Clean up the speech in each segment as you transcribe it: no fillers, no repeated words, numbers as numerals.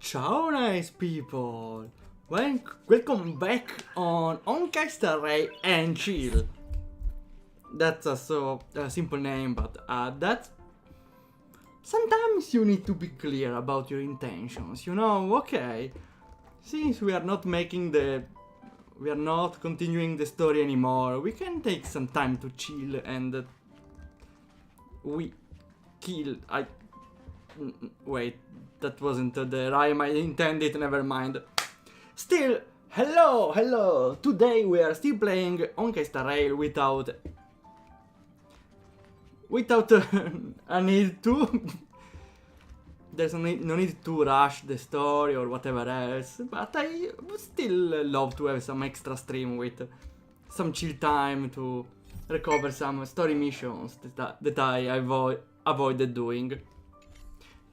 Ciao nice people! Welcome back on Honkai and Chill. That's a simple name, but that's... Sometimes you need to be clear about your intentions, you know, okay. Since we are not continuing the story anymore, we can take some time to chill and... we kill... Wait, that wasn't the rhyme I intended, never mind. Still, hello! Today we are still playing Honkai Star Rail without a need to... There's no need to rush the story or whatever else, but I would still love to have some extra stream with some chill time to recover some story missions that I avoided doing.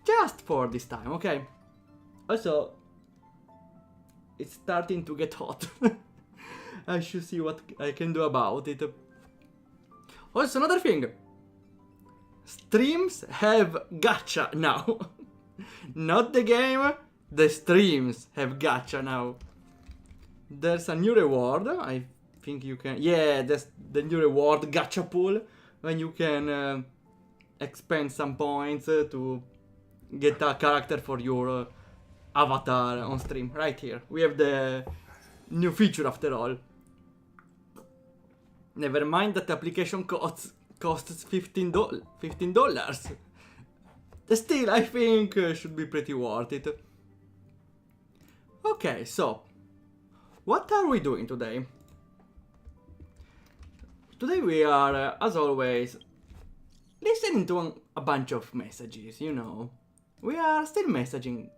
Just for this time, okay? Also, it's starting to get hot. I should see what I can do about it. Also, another thing. Streams have gacha now. Not the game, the streams have gacha now. There's a new reward, I think you can... Yeah, that's the new reward, gacha pool. When you can expend some points to get a character for your avatar on stream. Right here. We have the new feature after all. Never mind that the application costs $15. Still, I think should be pretty worth it. Okay, so what are we doing today? Today we are, as always, listening to a bunch of messages, you know. We are still messaging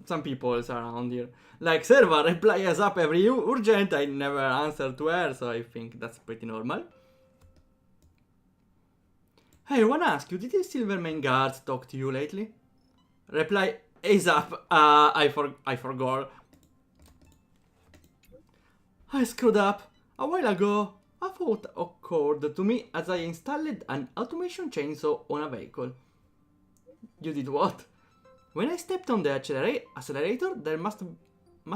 some people around here. Like, server reply us up every urgent, I never answer to her, so I think that's pretty normal. Hey, I wanna ask you, did the Silvermane guards talk to you lately? Reply ASAP, I forgot. I screwed up. A while ago, a thought occurred to me as I installed an automation chainsaw on a vehicle. You did what? When I stepped on the accelerator, there must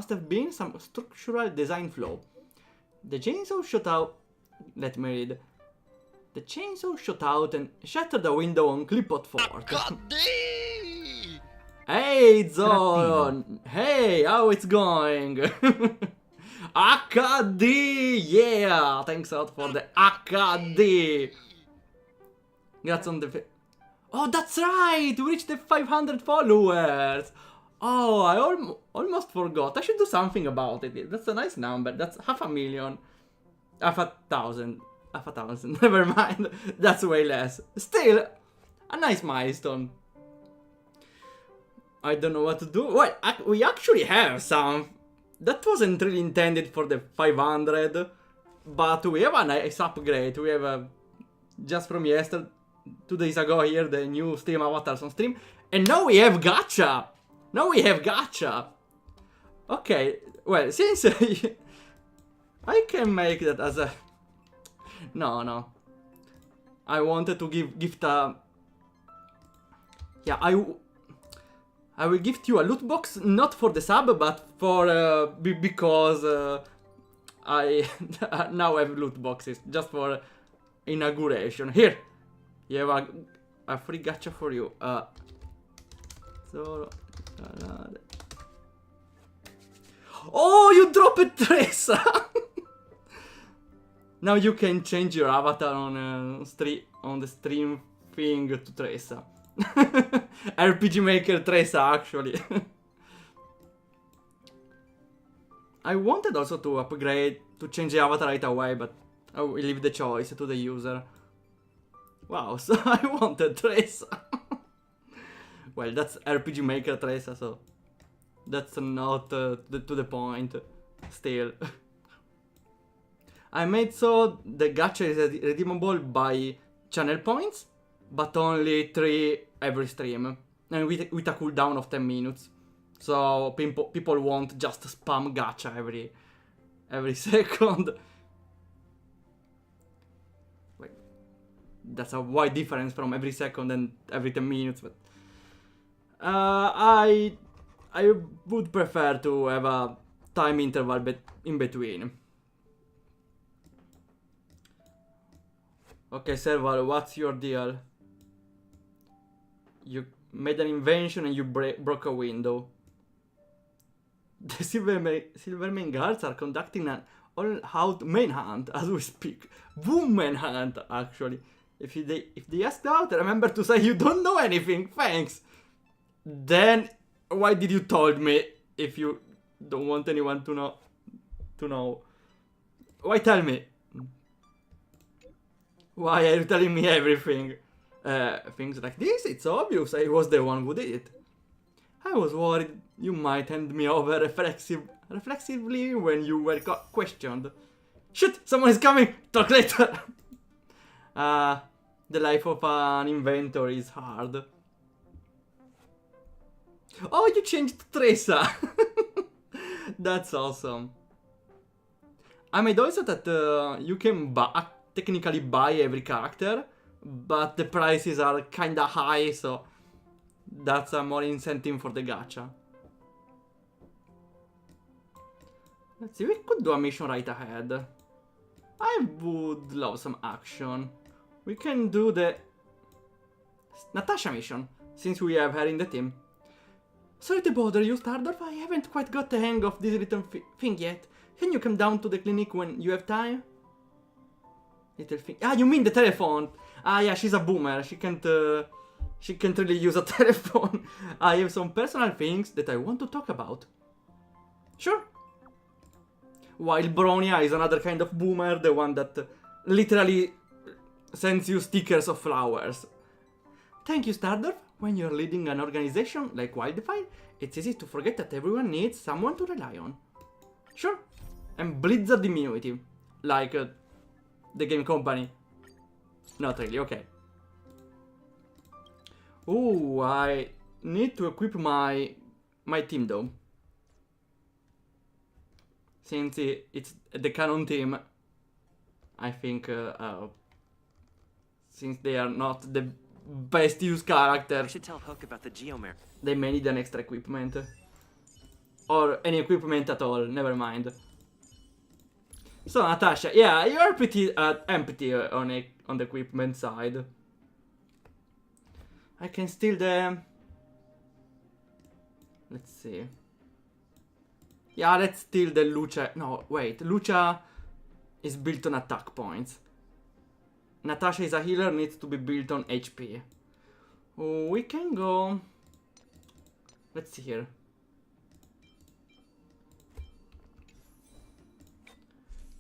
have been some structural design flaw. The chainsaw shot out... Let me read. The chainsaw shot out and shattered the window on Clipot Fort. Hey, Zoran! Hey, how it's going? AKD! Yeah! Thanks a lot for the AKD! Congrats on the... Oh, that's right! We reached the 500 followers! Oh, I almost forgot. I should do something about it. That's a nice number. That's 500,000. 5,000. 5,000. Never mind. That's way less. Still, a nice milestone. I don't know what to do. Well, we actually have some. That wasn't really intended for the 500. But we have a nice upgrade. We have just from yesterday, 2 days ago here, the new Steam avatars on stream. And now we have gacha! Okay, well, since I can make that as a... No. I wanted to gift a... Yeah, I will gift you a loot box, not for the sub, but for... because I now have loot boxes, just for inauguration. Here! You have a free gacha for you. Oh, you dropped Tressa! Now you can change your avatar on the stream thing to Tressa. RPG Maker Tressa, actually. I wanted also to upgrade, to change the avatar right away, but I will leave the choice to the user. Wow, so I wanted Tressa. Well, that's RPG Maker Tressa, so that's not to the point. Still. I made so the gacha is redeemable by channel points, but only 3 every stream, and with a cooldown of 10 minutes. So people won't just spam gacha every second. That's a wide difference from every second and every 10 minutes, but I would prefer to have a time interval in between. Okay, Serval, what's your deal? You made an invention and you broke a window. The Silvermane guards are conducting an all-out manhunt as we speak. Boom manhunt, actually. If they ask out, remember to say you don't know anything. Thanks. Then why did you told me if you don't want anyone to know? Why tell me? Why are you telling me everything? Things like this, it's obvious I was the one who did it. I was worried you might hand me over reflexively when you were questioned. Shit, someone is coming! Talk later! The life of an inventor is hard. Oh, you changed Teresa! That's awesome. I made also that you can technically buy every character, but the prices are kinda high, so that's a more incentive for the gacha. Let's see, we could do a mission right ahead. I would love some action. We can do the Natasha mission, since we have her in the team. Sorry to bother you, Stardorf, I haven't quite got the hang of this little thing yet. Can you come down to the clinic when you have time? Little thing. Ah, you mean the telephone? Ah, yeah, she's a boomer. She can't really use a telephone. I have some personal things that I want to talk about. Sure. While Bronia is another kind of boomer, the one that literally sends you stickers of flowers. Thank you, Stardorf. When you're leading an organization like Wildfire, it's easy to forget that everyone needs someone to rely on. Sure. And Blizzard immunity. Like the game company. Not really, okay. Ooh, I need to equip my team though. Since it's the canon team, I think since they are not the best used characters, I should tell Hook about the Geomare. they may need an extra equipment. Or any equipment at all, never mind. So Natasha, yeah, you are pretty empty on the equipment side. I can steal the... Let's see. Yeah, let's steal the Lucha. No, wait, Lucha is built on attack points. Natasha is a healer, needs to be built on HP. We can go... Let's see here.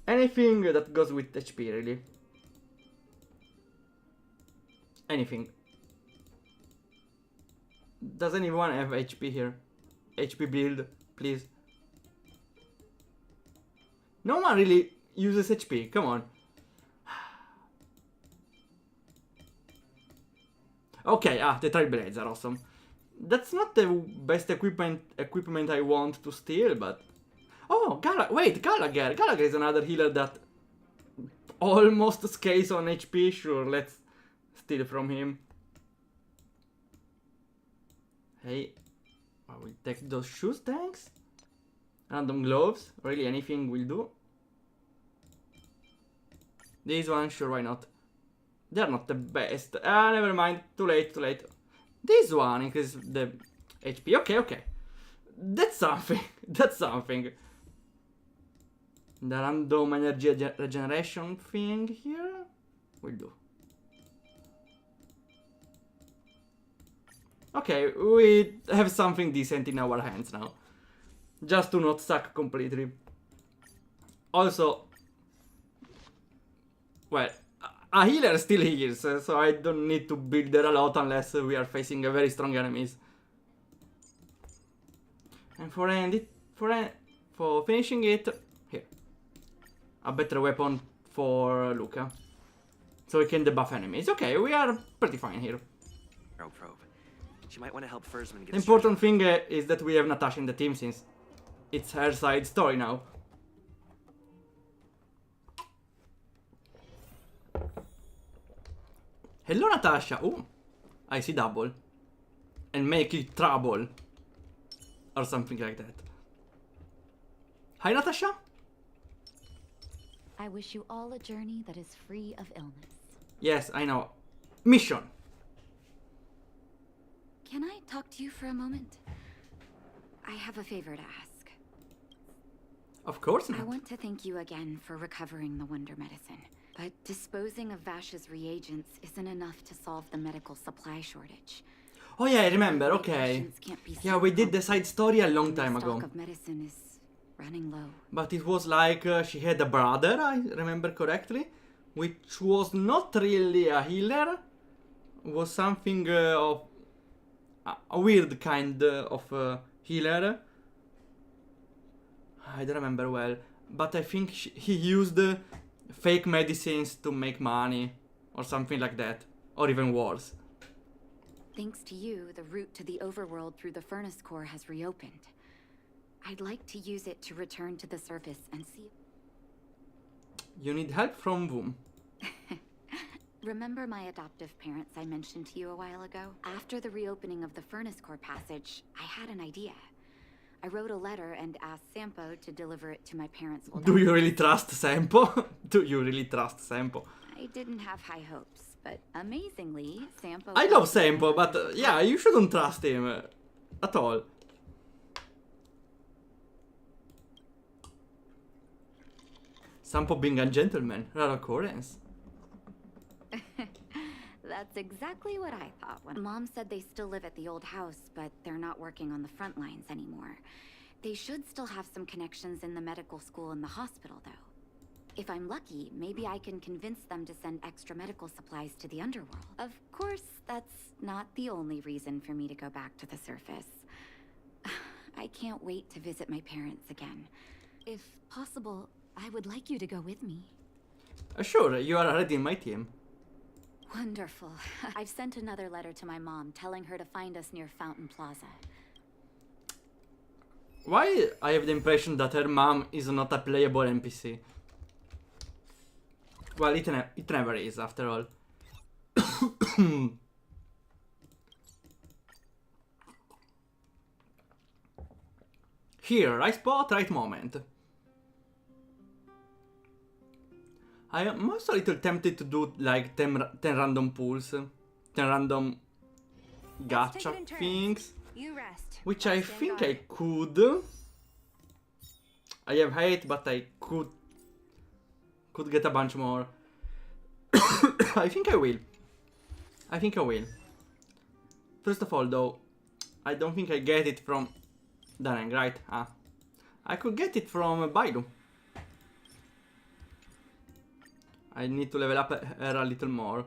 Anything that goes with HP, really. Anything. Does anyone have HP here? HP build, please. No one really uses HP, come on. Okay, the Trailblades are awesome. That's not the best equipment I want to steal, but... Oh, Gallagher! Gallagher is another healer that almost scales on HP. Sure, let's steal from him. Hey, I will take those shoes, thanks. Random gloves, really anything will do. These ones, sure, why not? They're not the best. Never mind, too late. This one increases the HP, okay. That's something, The random energy regeneration thing here will do. Okay, we have something decent in our hands now. Just to not suck completely. Also, well, a healer still heals, so I don't need to build her a lot unless we are facing a very strong enemies. And for finishing it, here. A better weapon for Luca. So we can debuff enemies. Okay, we are pretty fine here. Probe. She might want to help Fursman get The important thing is that we have Natasha in the team since it's her side story now. Hello Natasha! Oh, I see double. and make it trouble. Or something like that. Hi, Natasha. I wish you all a journey that is free of illness. Yes, I know. Mission. Can I talk to you for a moment? I have a favor to ask. Of course I not. want to thank you again for recovering the Wonder Medicine. But disposing of Vash's reagents isn't enough to solve the medical supply shortage. Oh yeah, I remember, okay. Patients can't be Yeah, we did the side story a long time The ago. stock of medicine is running low. But it was like she had a brother, I remember correctly, which was not really a healer. Was something of a weird kind of healer. I don't remember well, but I think he used fake medicines to make money or something like that, or even worse. Thanks to you, the route to the overworld through the furnace core has reopened. I'd like to use it to return to the surface and see... You need help from whom? Remember my adoptive parents I mentioned to you a while ago? After the reopening of the furnace core passage, I had an idea. I wrote a letter and asked Sampo to deliver it to my parents' old Do you house. really trust Sampo? Do you really trust Sampo? I didn't have high hopes, but amazingly, Sampo... I love Sampo, but yeah, you shouldn't trust him at all. Sampo being a gentleman, rare occurrence. That's exactly what I thought when Mom said they still live at the old house, but they're not working on the front lines anymore. They should still have some connections in the medical school and the hospital, though. If I'm lucky, maybe I can convince them to send extra medical supplies to the underworld. Of course, that's not the only reason for me to go back to the surface. I can't wait to visit my parents again. If possible, I would like you to go with me. Sure, you are already in my team. Wonderful. I've sent another letter to my mom, telling her to find us near Fountain Plaza. Why I have the impression that her mom is not a playable NPC? Well, it never is, after all. Here, right spot, right moment. I am also a little tempted to do like 10 random pulls, 10 random gacha things, You rest. which I think I could. I have 8, but I could get a bunch more. I think I will. I think I will. First of all, though, I don't think I get it from Darren, right? Ah, I could get it from Baidu. I need to level up her a little more.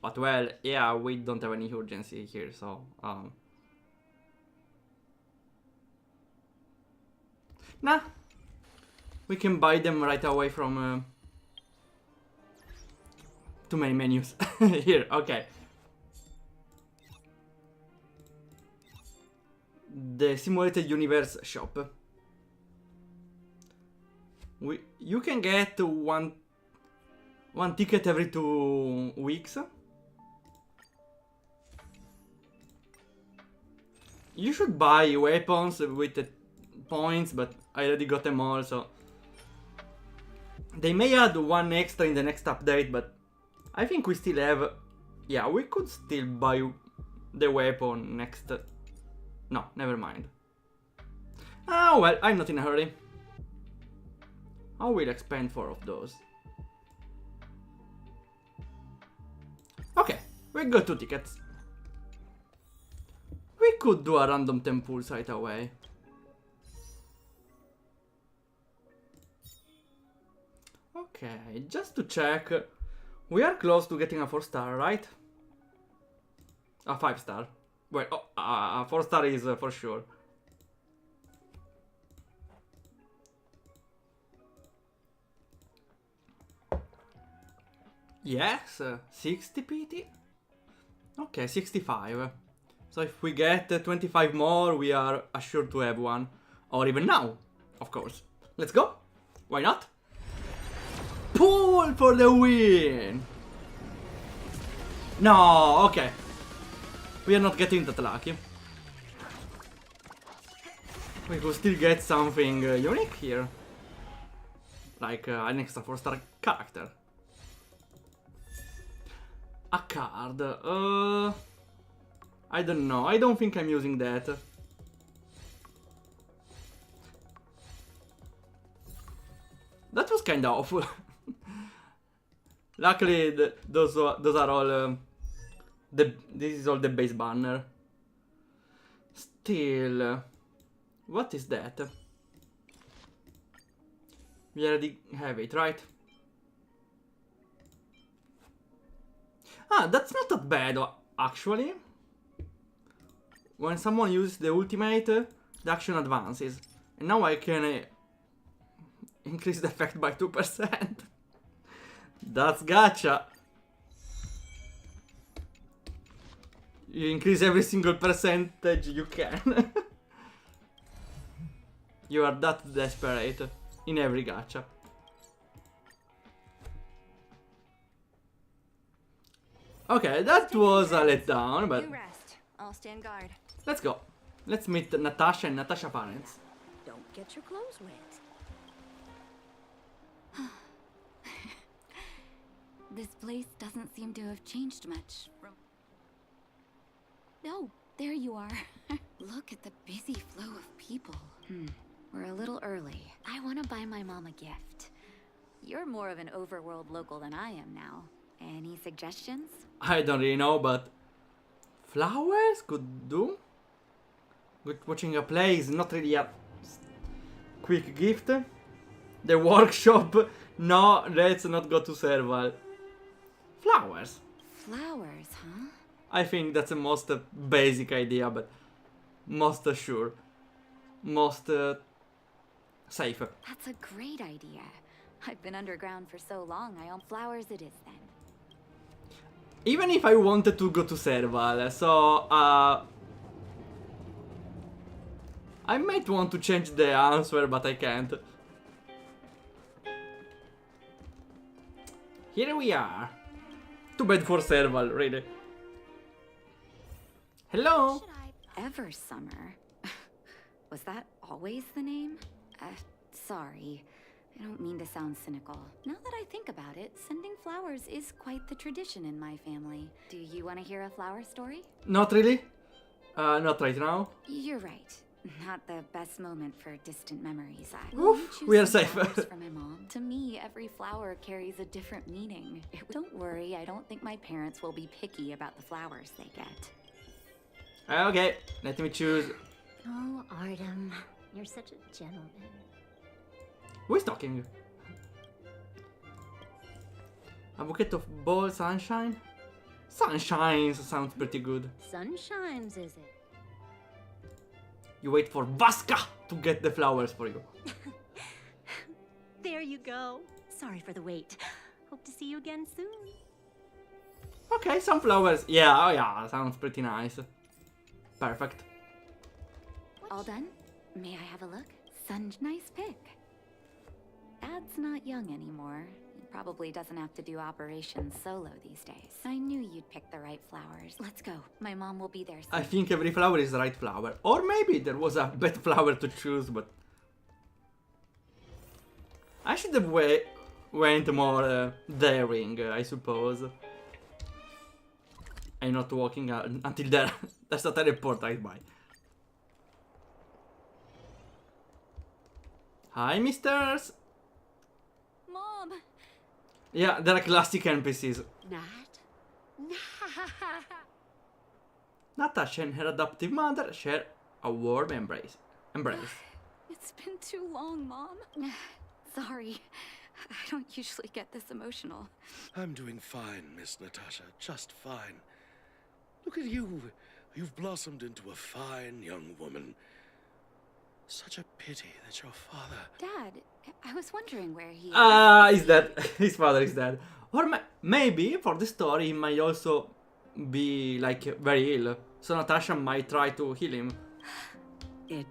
But well, yeah, we don't have any urgency here, so... Nah. We can buy them right away from... Too many menus. Here, okay. The Simulated Universe shop. You can get one ticket every 2 weeks. You should buy weapons with the points, but I already got them all, so... They may add one extra in the next update, but I think we still have... Yeah, we could still buy the weapon next... No, never mind. Oh well, I'm not in a hurry. I will expand 4 of those. Okay, we got 2 tickets. We could do a random 10 pulls right away. Okay, just to check. We are close to getting a 4-star, right? A 5-star. Well, oh, a 4-star is for sure. Yes, 60 PT? Okay, 65. So if we get 25 more, we are assured to have one. Or even now, of course. Let's go. Why not? Pull for the win! No, okay. We are not getting that lucky. We could still get something unique here. Like an extra 4-star character. A card. I don't know. I don't think I'm using that. That was kinda awful. Luckily, those are all. This is all the base banner. Still, what is that? We already have it, right? Ah, that's not that bad, actually. When someone uses the ultimate, the action advances. And now I can increase the effect by 2%. That's gacha. You increase every single percentage you can. You are that desperate in every gacha. Okay, that was a letdown, but You rest. I'll stand guard. let's go. Let's meet Natasha and Natasha's parents. Don't get your clothes wet. This place doesn't seem to have changed much from... Oh, there you are. Look at the busy flow of people. We're a little early. I want to buy my mom a gift. You're more of an overworld local than I am now. Any suggestions? I don't really know, but flowers could do. Watching a play is not really a quick gift. The workshop, no, let's not go to Serval. Flowers. Flowers, huh? I think that's the most basic idea, but most sure. Most safe. That's a great idea. I've been underground for so long, I own flowers it is then. Even if I wanted to go to Serval, so I might want to change the answer, but I can't. Here we are. Too bad for Serval, really. Hello? Should I ever summer? Was that always the name? Sorry. I don't mean to sound cynical. Now that I think about it, sending flowers is quite the tradition in my family. Do you want to hear a flower story? Not really. Not right now. You're right. Not the best moment for distant memories. Oof, we are safe. For my mom. To me, every flower carries a different meaning. Don't worry, I don't think my parents will be picky about the flowers they get. Okay, let me choose. Oh, Artem, you're such a gentleman. Who is talking? A bouquet of ball sunshine? Sunshines sounds pretty good. Sunshines, is it? You wait for Vaska to get the flowers for you. There you go. Sorry for the wait. Hope to see you again soon. Okay, some flowers. Yeah, oh yeah, sounds pretty nice. Perfect. All done? May I have a look? Nice pick. Dad's not young anymore. He probably doesn't have to do operations solo these days. I knew you'd pick the right flowers. Let's go. My mom will be there soon. I think every flower is the right flower. Or maybe there was a bad flower to choose, but... I should have went more daring, I suppose. I'm not walking until there. There's a teleport right by. Hi, misters! Mom! Yeah, they're classic NPCs. Nat? Natasha and her adoptive mother share a warm embrace. It's been too long, Mom. Sorry. I don't usually get this emotional. I'm doing fine, Miss Natasha, just fine. Look at you. You've blossomed into a fine young woman. Such a pity that your father... Dad, I was wondering where he He's dead. His father is dead. Or maybe, for the story, he might also be, like, very ill. So Natasha might try to heal him. It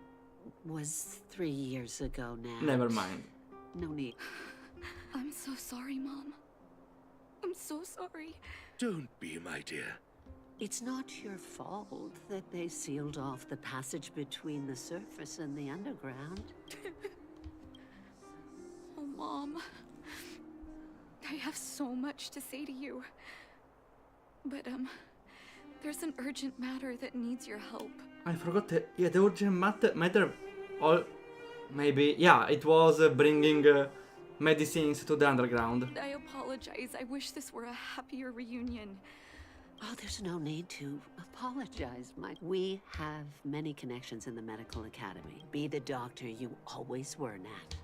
was 3 years ago now. Never mind. No need. I'm so sorry, Mom. I'm so sorry. Don't be, my dear. It's not your fault that they sealed off the passage between the surface and the underground. Oh, Mom. I have so much to say to you. But, there's an urgent matter that needs your help. I forgot the urgent matter. Or maybe, yeah, it was bringing medicines to the underground. I apologize. I wish this were a happier reunion. Oh, there's no need to apologize, Mike. We have many connections in the medical academy. Be the doctor you always were, Nat.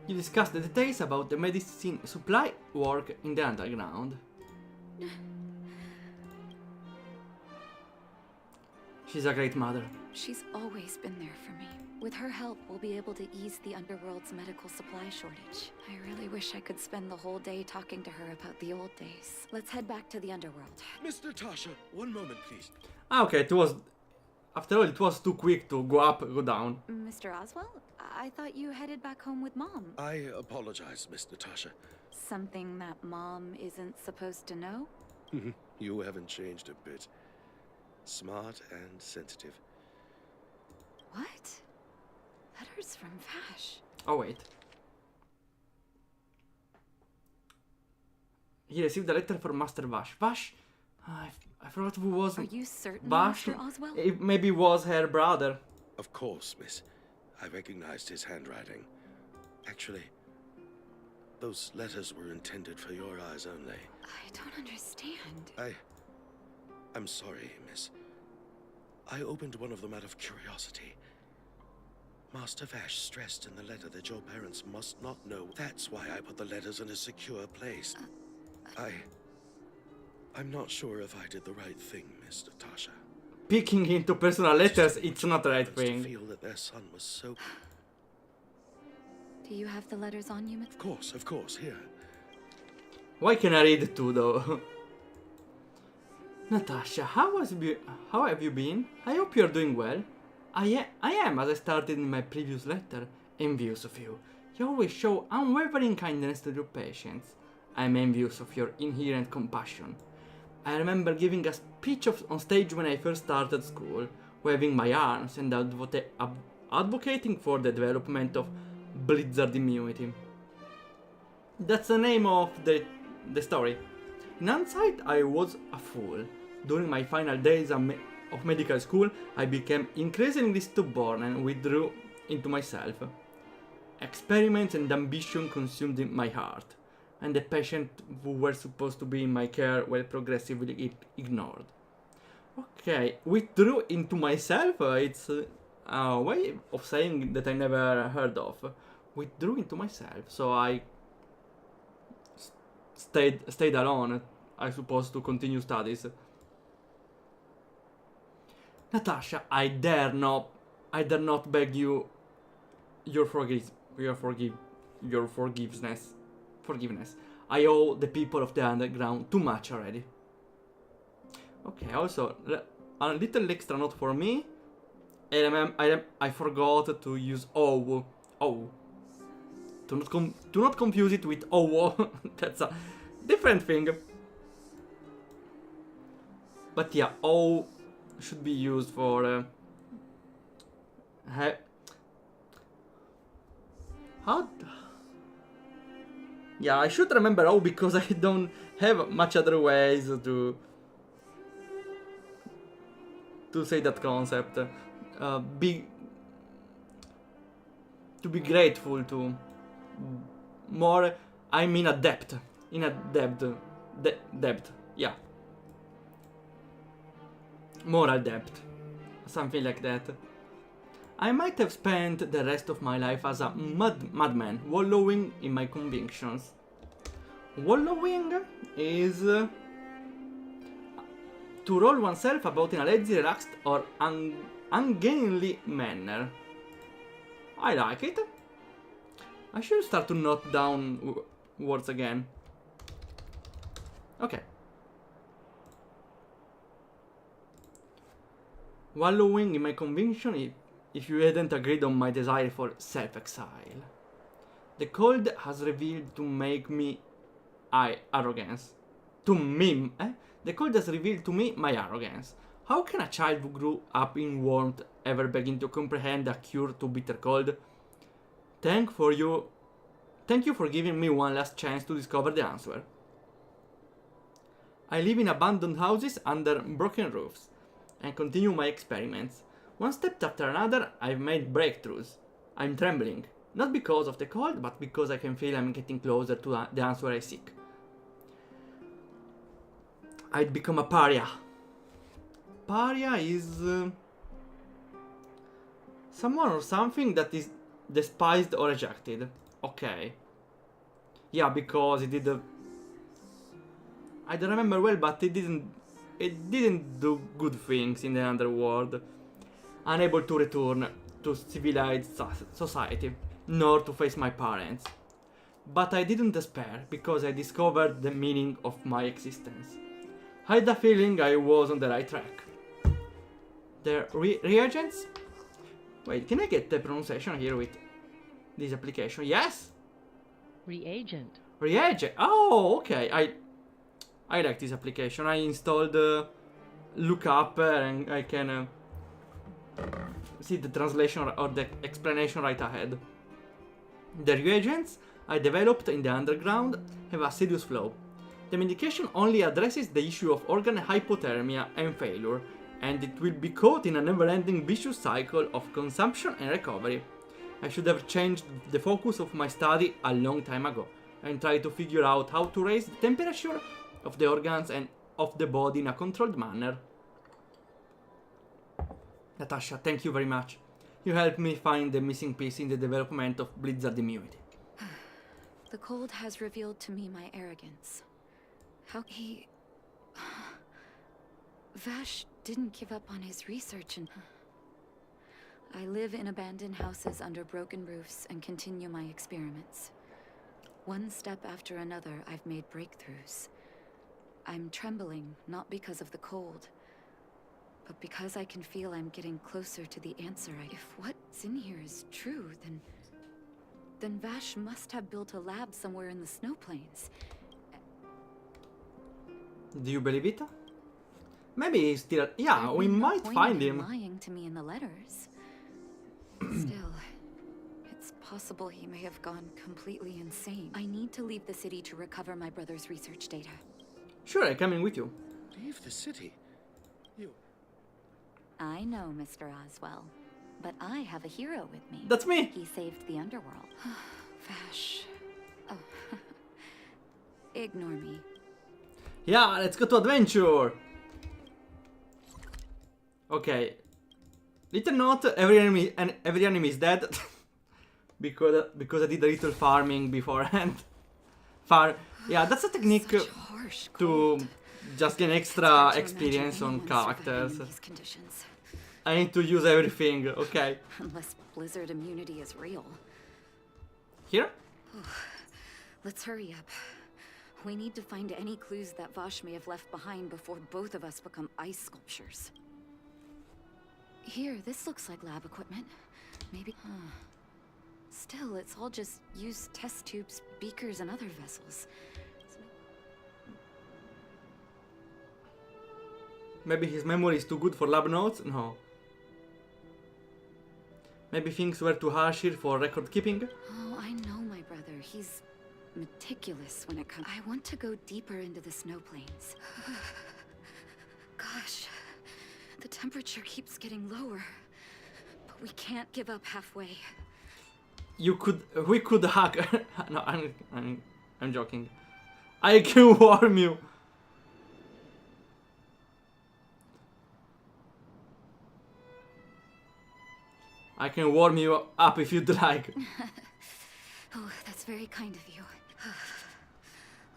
You discussed the details about the medicine supply work in the underground. She's a great mother. She's always been there for me. With her help, we'll be able to ease the underworld's medical supply shortage. I really wish I could spend the whole day talking to her about the old days. Let's head back to the underworld. Miss Natasha, one moment, please. Ah, okay, it was... After all, it was too quick to go up, go down. Mr. Oswald? I thought you headed back home with Mom. I apologize, Miss Natasha. Something that Mom isn't supposed to know? You haven't changed a bit. Smart and sensitive. What? Letters from Vash. Oh, wait. He received a letter from Master Vash. Vash? I forgot who was... Are you certain, Vash? Mr. Oswald? It maybe was her brother. Of course, miss. I recognized his handwriting. Actually, those letters were intended for your eyes only. I don't understand. I'm sorry, miss. I opened one of them out of curiosity. Master Vash stressed in the letter that your parents must not know. That's why I put the letters in a secure place. I'm not sure if I did the right thing, Miss Natasha. Peeking into personal letters, it's not the right To thing. feel that their son was so... Do you have the letters on you, Mr. Of course, here. Why can I read too, though? Natasha, how have you been? I hope you're doing well. I am, as I started in my previous letter, envious of you. You always show unwavering kindness to your patients. I'm envious of your inherent compassion. I remember giving a speech on stage when I first started school, waving my arms and advocating for the development of blizzard immunity. That's the name of the story. In hindsight, I was a fool. During my final days of medical school, I became increasingly stubborn and withdrew into myself. Experiments and ambition consumed my heart, and the patients who were supposed to be in my care were progressively ignored. Okay, withdrew into myself, it's a way of saying that I never heard of. Withdrew into myself, so I stayed alone, I suppose, to continue studies. Natasha, I dare not beg you your forgiveness. I owe the people of the underground too much already. Okay, also a little extra note for me. I forgot to use O. Do not confuse it with O. That's a different thing. But yeah, O should be used for how? Yeah, I should remember O because I don't have much other ways to say that concept. To be grateful to more. I'm in a debt. Debt. Yeah. Moral debt. Something like that. I might have spent the rest of my life as a madman, wallowing in my convictions. Wallowing is to roll oneself about in a lazy, relaxed, or ungainly manner. I like it. I should start to note down words again. Okay. Wallowing in my conviction if you hadn't agreed on my desire for self-exile. The cold has revealed to make me arrogance. to me, the cold has revealed to me my arrogance. How can a child who grew up in warmth ever begin to comprehend a cure to bitter cold? Thank you for giving me one last chance to discover the answer. I live in abandoned houses under broken roofs and continue my experiments. One step after another, I've made breakthroughs. I'm trembling, not because of the cold, but because I can feel I'm getting closer to the answer I seek. I'd become a pariah. Pariah is someone or something that is despised or rejected. Okay. Yeah, because it did. I don't remember well, but it didn't do good things in the underworld. Unable to return to civilized society, nor to face my parents. But I didn't despair, because I discovered the meaning of my existence. I had a feeling I was on the right track. The reagents? Wait, can I get the pronunciation here with this application? Yes? Reagent. Reagent. Oh, okay. I like this application. I installed Lookup and I can see the translation or the explanation right ahead. The reagents I developed in the underground have a serious flaw. The medication only addresses the issue of organ hypothermia and failure, and it will be caught in a never-ending vicious cycle of consumption and recovery. I should have changed the focus of my study a long time ago and tried to figure out how to raise the temperature of the organs and of the body in a controlled manner. Natasha, thank you very much. You helped me find the missing piece in the development of Blizzard immunity. The cold has revealed to me my arrogance. How he... Vash didn't give up on his research and... I live in abandoned houses under broken roofs and continue my experiments. One step after another, I've made breakthroughs. I'm trembling, not because of the cold, but because I can feel I'm getting closer to the answer. If what's in here is true, then Vash must have built a lab somewhere in the snow plains. Do you believe it? Maybe he's still... Yeah, There'd we be no might point find in him. lying to me in the letters. Still, it's possible he may have gone completely insane. I need to leave the city to recover my brother's research data. Sure, I'm coming with you. Leave the city? You... I know, Mr. Oswell, but I have a hero with me. That's me! He saved the underworld. Vash. Oh. Ignore me. Yeah, let's go to adventure! Okay. Little note, every enemy is dead. because I did a little farming beforehand. Yeah, that's a technique Such harsh to cold. just gain It's extra hard to experience imagine on anyone surviving characters. in these conditions. I need to use everything, okay. Unless Blizzard immunity is real. Here? Let's hurry up. We need to find any clues that Vash may have left behind before both of us become ice sculptures. Here, this looks like lab equipment. Maybe... Still, it's all just used test tubes, beakers, and other vessels. Maybe his memory is too good for lab notes? No. Maybe things were too harsh here for record keeping? Oh, I know my brother. He's meticulous when it comes... I want to go deeper into the snow plains. Gosh, the temperature keeps getting lower. But we can't give up halfway. We could hack... No, I'm joking. I can warm you. I can warm you up if you'd like. Oh, that's very kind of you.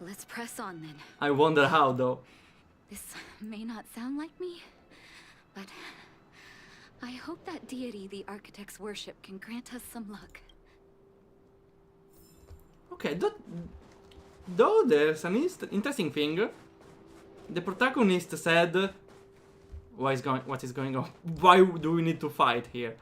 Let's press on then. I wonder how, though. This may not sound like me, but I hope that deity the architects worship can grant us some luck. Okay, though there's an interesting thing. The protagonist said, what is going on? Why do we need to fight here?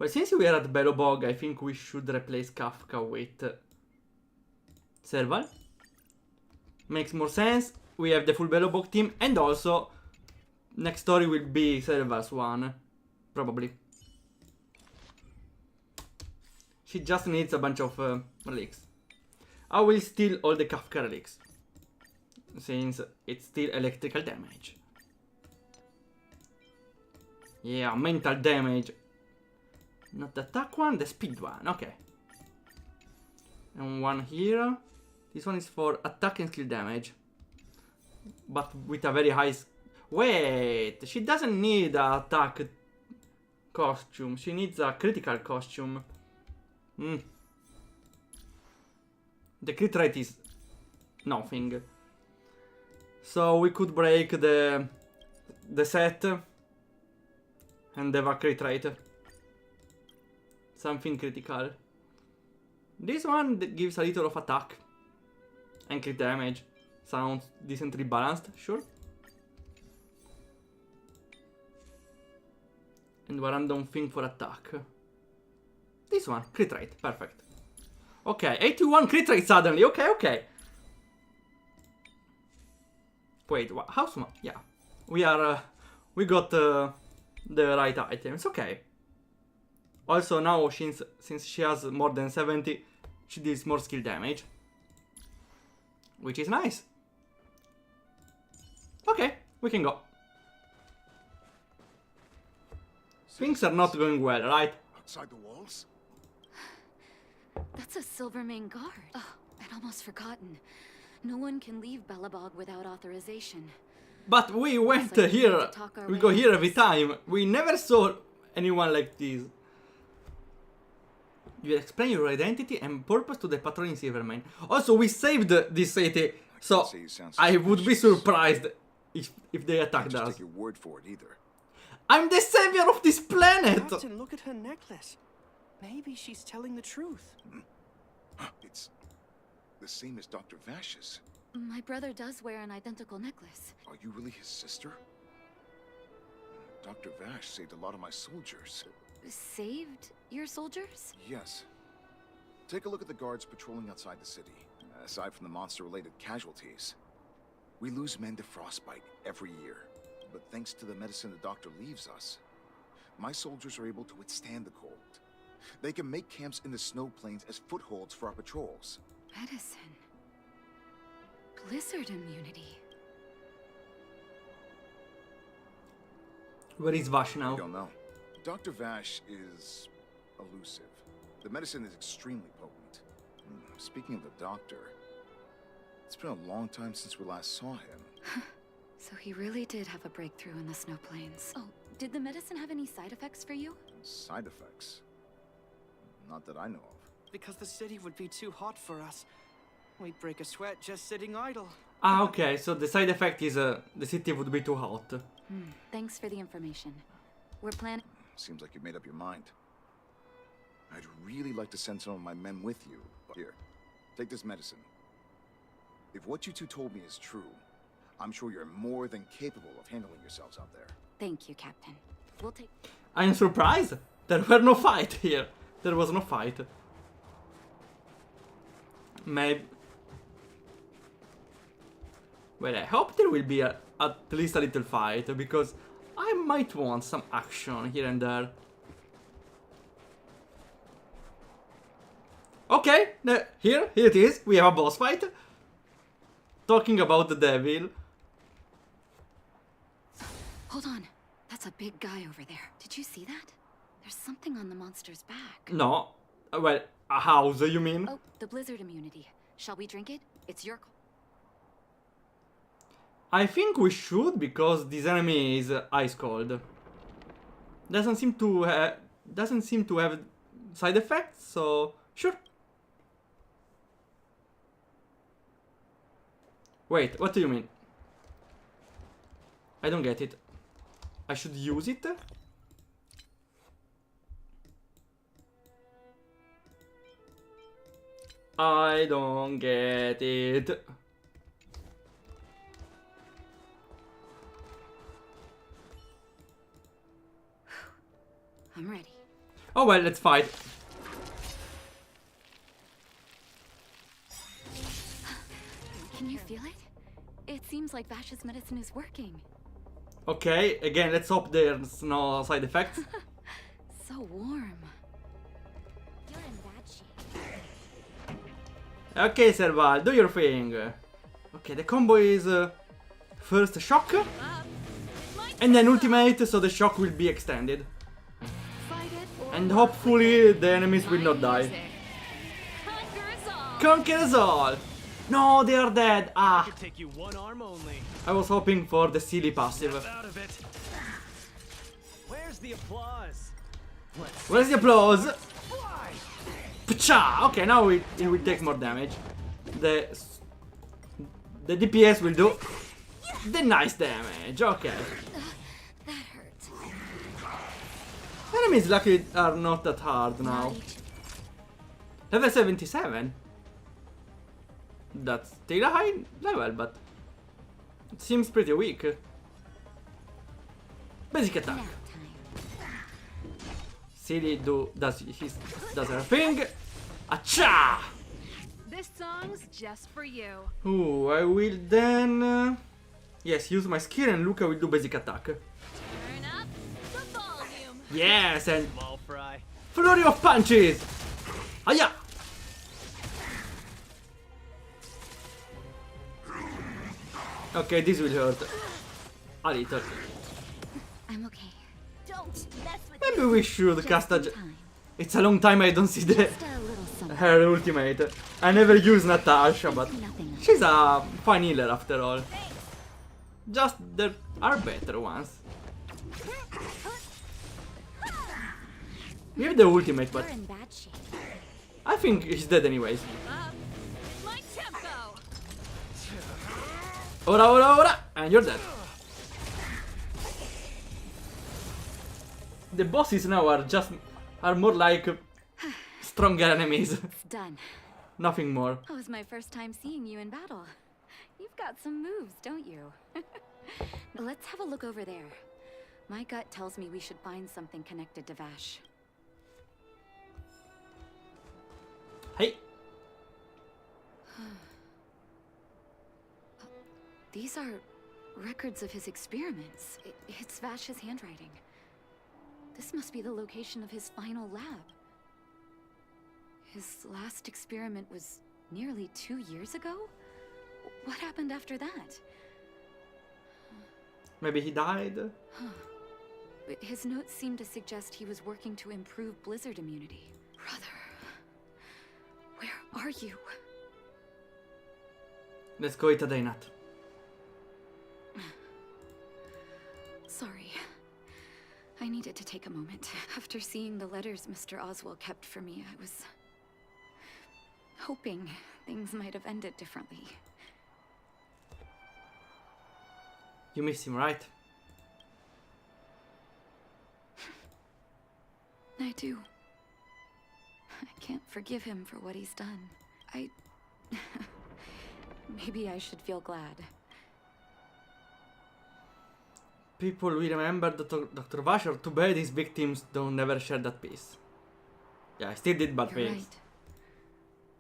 Well, since we are at Belobog, I think we should replace Kafka with Serval. Makes more sense. We have the full Belobog team, and also next story will be Serval's one, probably. She just needs a bunch of relics. I will steal all the Kafka relics, since it's still electrical damage. Yeah, mental damage. Not the attack one, the speed one, okay. And one here. This one is for attack and skill damage. But with a very high... Wait, she doesn't need an attack costume. She needs a critical costume. The crit rate is nothing. So we could break the set and have a crit rate. Something critical. This one gives a little of attack and crit damage. Sounds decently balanced, sure. And one random thing for attack. This one, crit rate, perfect. Okay, 81 crit rate suddenly, okay. Wait, how small? Yeah. We got the right items, okay. Also now, since she has more than 70, she deals more skill damage. Which is nice. Okay, we can go. Things are not going well, right? Outside the walls? That's a Silvermane guard. Oh, I'd almost forgotten. No one can leave Belobog without authorization. But we went here. We go here every time. We never saw anyone like this. You explain your identity and purpose to the patrol in Silvermane. Also, we saved this city, so I would be surprised if they attacked us. Take your word for it either. I'm the savior of this planet! Captain, look at her necklace. Maybe she's telling the truth. It's the same as Dr. Vash's. My brother does wear an identical necklace. Are you really his sister? Dr. Vash saved a lot of my soldiers. Saved your soldiers? Yes. Take a look at the guards patrolling outside the city. Aside from the monster-related casualties, we lose men to frostbite every year. But thanks to the medicine the doctor leaves us, my soldiers are able to withstand the cold. They can make camps in the snow plains as footholds for our patrols. Medicine. Blizzard immunity. Where is Vash I now? don't know. Dr. Vash is elusive. The medicine is extremely potent. Speaking of the doctor, it's been a long time since we last saw him. So he really did have a breakthrough in the snow plains. Oh, did the medicine have any side effects for you? Side effects? Not that I know of. Because the city would be too hot for us. We'd break a sweat just sitting idle. Ah, okay, so the side effect is the city would be too hot. Thanks for the information. We're planning... Seems like you've made up your mind. I'd really like to send some of my men with you. Here, take this medicine. If what you two told me is true, I'm sure you're more than capable of handling yourselves out there. Thank you, Captain. We'll take... I'm surprised. There were no fight here. There was no fight. Maybe... Well, I hope there will be at least a little fight, because I might want some action here and there. Okay, here it is. We have a boss fight. Talking about the devil. Hold on. That's a big guy over there. Did you see that? There's something on the monster's back. No. Well, a house, you mean? Oh, the blizzard immunity. Shall we drink it? It's your call. I think we should, because this enemy is ice cold. Doesn't seem to have side effects, so sure. Wait, what do you mean? I don't get it. I should use it? I don't get it. I'm ready. Oh well, let's fight. Can you feel it? It seems like Vash's medicine is working. Okay, again, let's hope there's no side effects. So warm. You're in bad shape. Okay, Serval, do your thing. Okay, the combo is first shock, and then ultimate, so the shock will be extended. And hopefully the enemies will not die. Conquer us all! No, they are dead! Ah! Take you one arm only. I was hoping for the silly passive. Out of it. Where's the applause? Where's the applause? Pcha! Okay, now it will take more damage. The DPS will do the nice damage. Okay. That hurt. Enemies luckily are not that hard now. Level 77. That's still a high level, but it seems pretty weak. Basic attack. Silly does her thing. Acha! This song's just for you. Ooh, I will then yes, use my skill and Luca will do basic attack. Turn up the volume. Yes, and Small fry. flurry of punches! Aya! Okay, this will hurt a little. I'm okay. Don't mess with Maybe we should Just cast a... in time. It's a long time I don't see the Just a little something. her ultimate. I never use Natasha, but Nothing. she's a fine healer after all. Just there are better ones. We have the ultimate, but You're in bad shape. I think he's dead anyways. my tempo. Ora, ora, ora! And you're dead. The bosses now are more like stronger enemies. It's done. Nothing more. That was my first time seeing you in battle. You've got some moves, don't you? Let's have a look over there. My gut tells me we should find something connected to Vash. Hey! These are records of his experiments. It's Vash's handwriting. This must be the location of his final lab. His last experiment was nearly 2 years ago? What happened after that? Maybe he died? But his notes seem to suggest he was working to improve blizzard immunity. Brother, where are you? Let's go eat a donut. Sorry. I needed to take a moment. After seeing the letters Mr. Oswald kept for me, I was hoping things might have ended differently. You miss him, right? I do. I can't forgive him for what he's done. Maybe I should feel glad. People will remember Dr. Vasher. Too bad his victims don't never share that peace. Yeah, I still did bad You're things. right.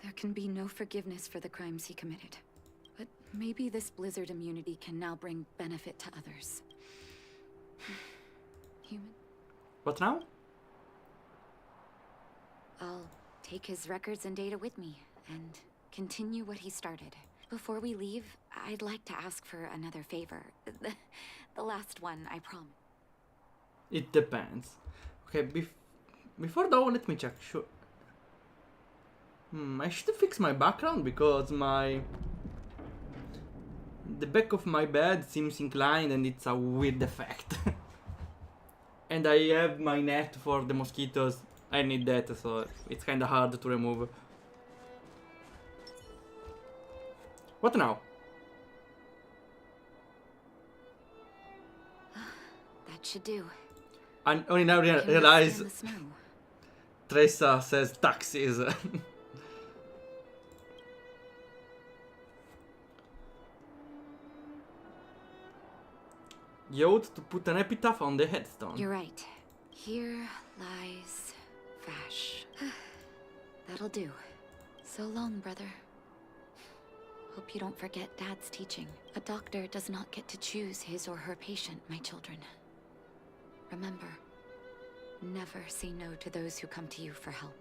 There can be no forgiveness for the crimes he committed. But maybe this blizzard immunity can now bring benefit to others. Human. What now? I'll take his records and data with me and continue what he started. Before we leave, I'd like to ask for another favor. The last one, I promise. It depends. Okay, before though, let me check. Sure. I should fix my background because the back of my bed seems inclined and it's a weird effect. And I have my net for the mosquitoes. I need that, so it's kinda hard to remove. What now? That should do. I only now Can we realize stand the snow? Teresa says taxis. You ought to put an epitaph on the headstone. You're right. Here lies Vash. That'll do. So long, brother. Hope you don't forget Dad's teaching. A doctor does not get to choose his or her patient, my children. Remember, never say no to those who come to you for help.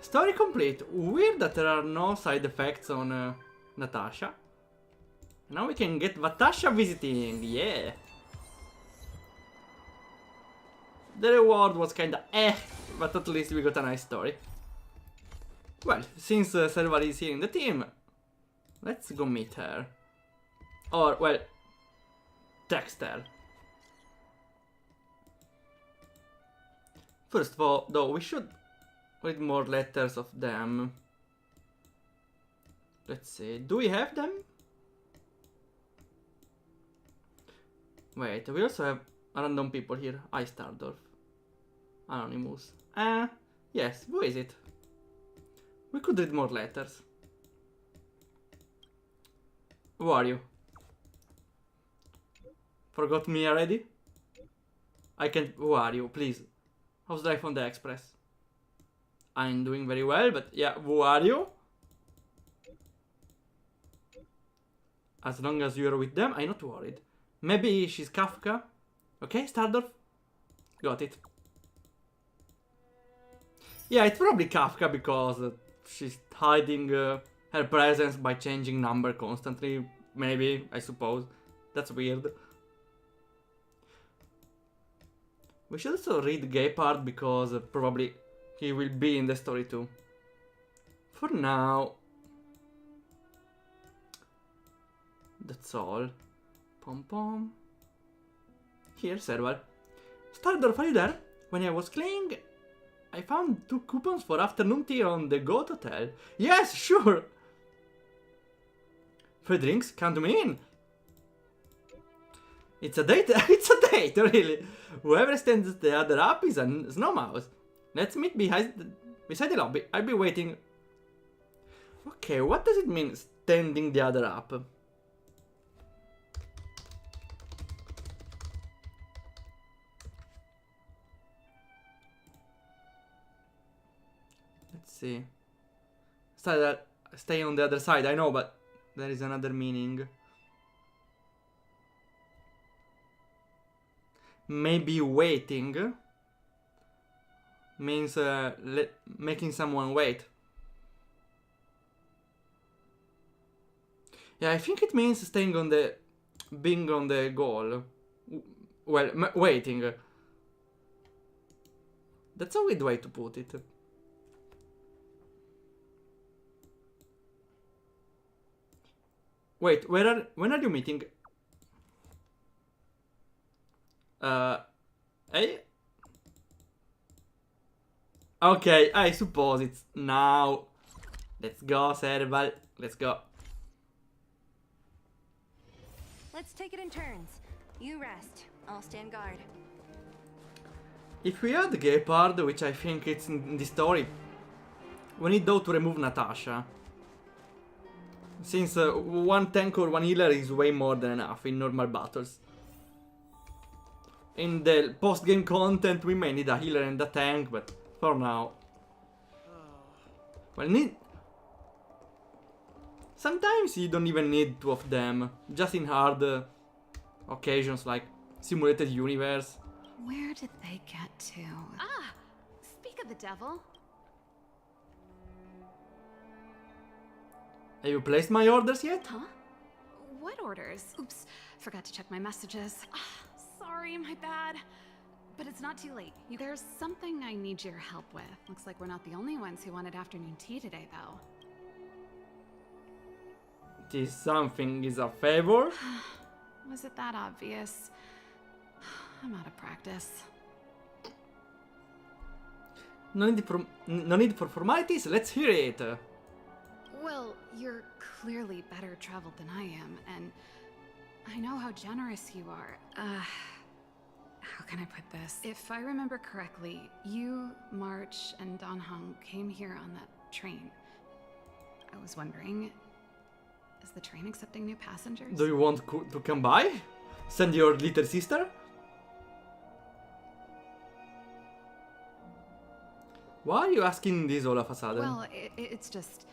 Story complete. Weird that there are no side effects on Natasha. Now we can get Vatasha visiting, yeah. The reward was kinda but at least we got a nice story. Well, since Serval is here in the team, let's go meet her. Or, well, text her. First of all, though, we should read more letters of them. Let's see, do we have them? Wait, we also have random people here. Stardorf. Anonymous. Yes, who is it? We could read more letters. Who are you? Forgot me already? I can't. Who are you? Please. How's life on the Express? I'm doing very well, but yeah, who are you? As long as you're with them, I'm not worried. Maybe she's Kafka? Okay, Stardorf? Got it. Yeah, it's probably Kafka because she's hiding her presence by changing number constantly. Maybe, I suppose. That's weird. We should also read Gaypard because probably he will be in the story too. For now, that's all. Pom pom. Here, Serval. Stardorf, are you there? When I was cleaning, I found 2 coupons for afternoon tea on the Goat Hotel. Yes, sure! Free drinks? Count me in! It's a date? It's a date, really! Whoever stands the other up is a snow mouse. Let's meet beside the lobby. I'll be waiting. Okay, what does it mean, standing the other up? Let's see. Stay on the other side, I know, but there is another meaning. Maybe waiting means making someone wait. Yeah, I think it means staying on the... being on the goal. Well, waiting. That's a weird way to put it. Wait, when are you meeting? Hey? Okay, I suppose it's now. Let's go, Serval. Let's go. Let's take it in turns. You rest. I'll stand guard. If we add Gaypard, which I think it's in the story, we need though to remove Natasha. Since one tank or one healer is way more than enough in normal battles. In the post-game content we may need a healer and a tank, but for now... Well, sometimes you don't even need 2 of them. Just in hard occasions like Simulated Universe. Where did they get to? Ah! Speak of the devil. Have you placed my orders yet? Huh? What orders? Oops, forgot to check my messages. Sorry, my bad. But it's not too late. There's something I need your help with. Looks like we're not the only ones who wanted afternoon tea today, though. This something is a favor? Was it that obvious? I'm out of practice. No need for formalities, let's hear it. Well, you're clearly better traveled than I am, and I know how generous you are. How can I put this? If I remember correctly, you, March, and Donhong came here on that train. I was wondering, is the train accepting new passengers? Do you want to come by? Send your little sister? Why are you asking this all of a sudden? Well, it's just...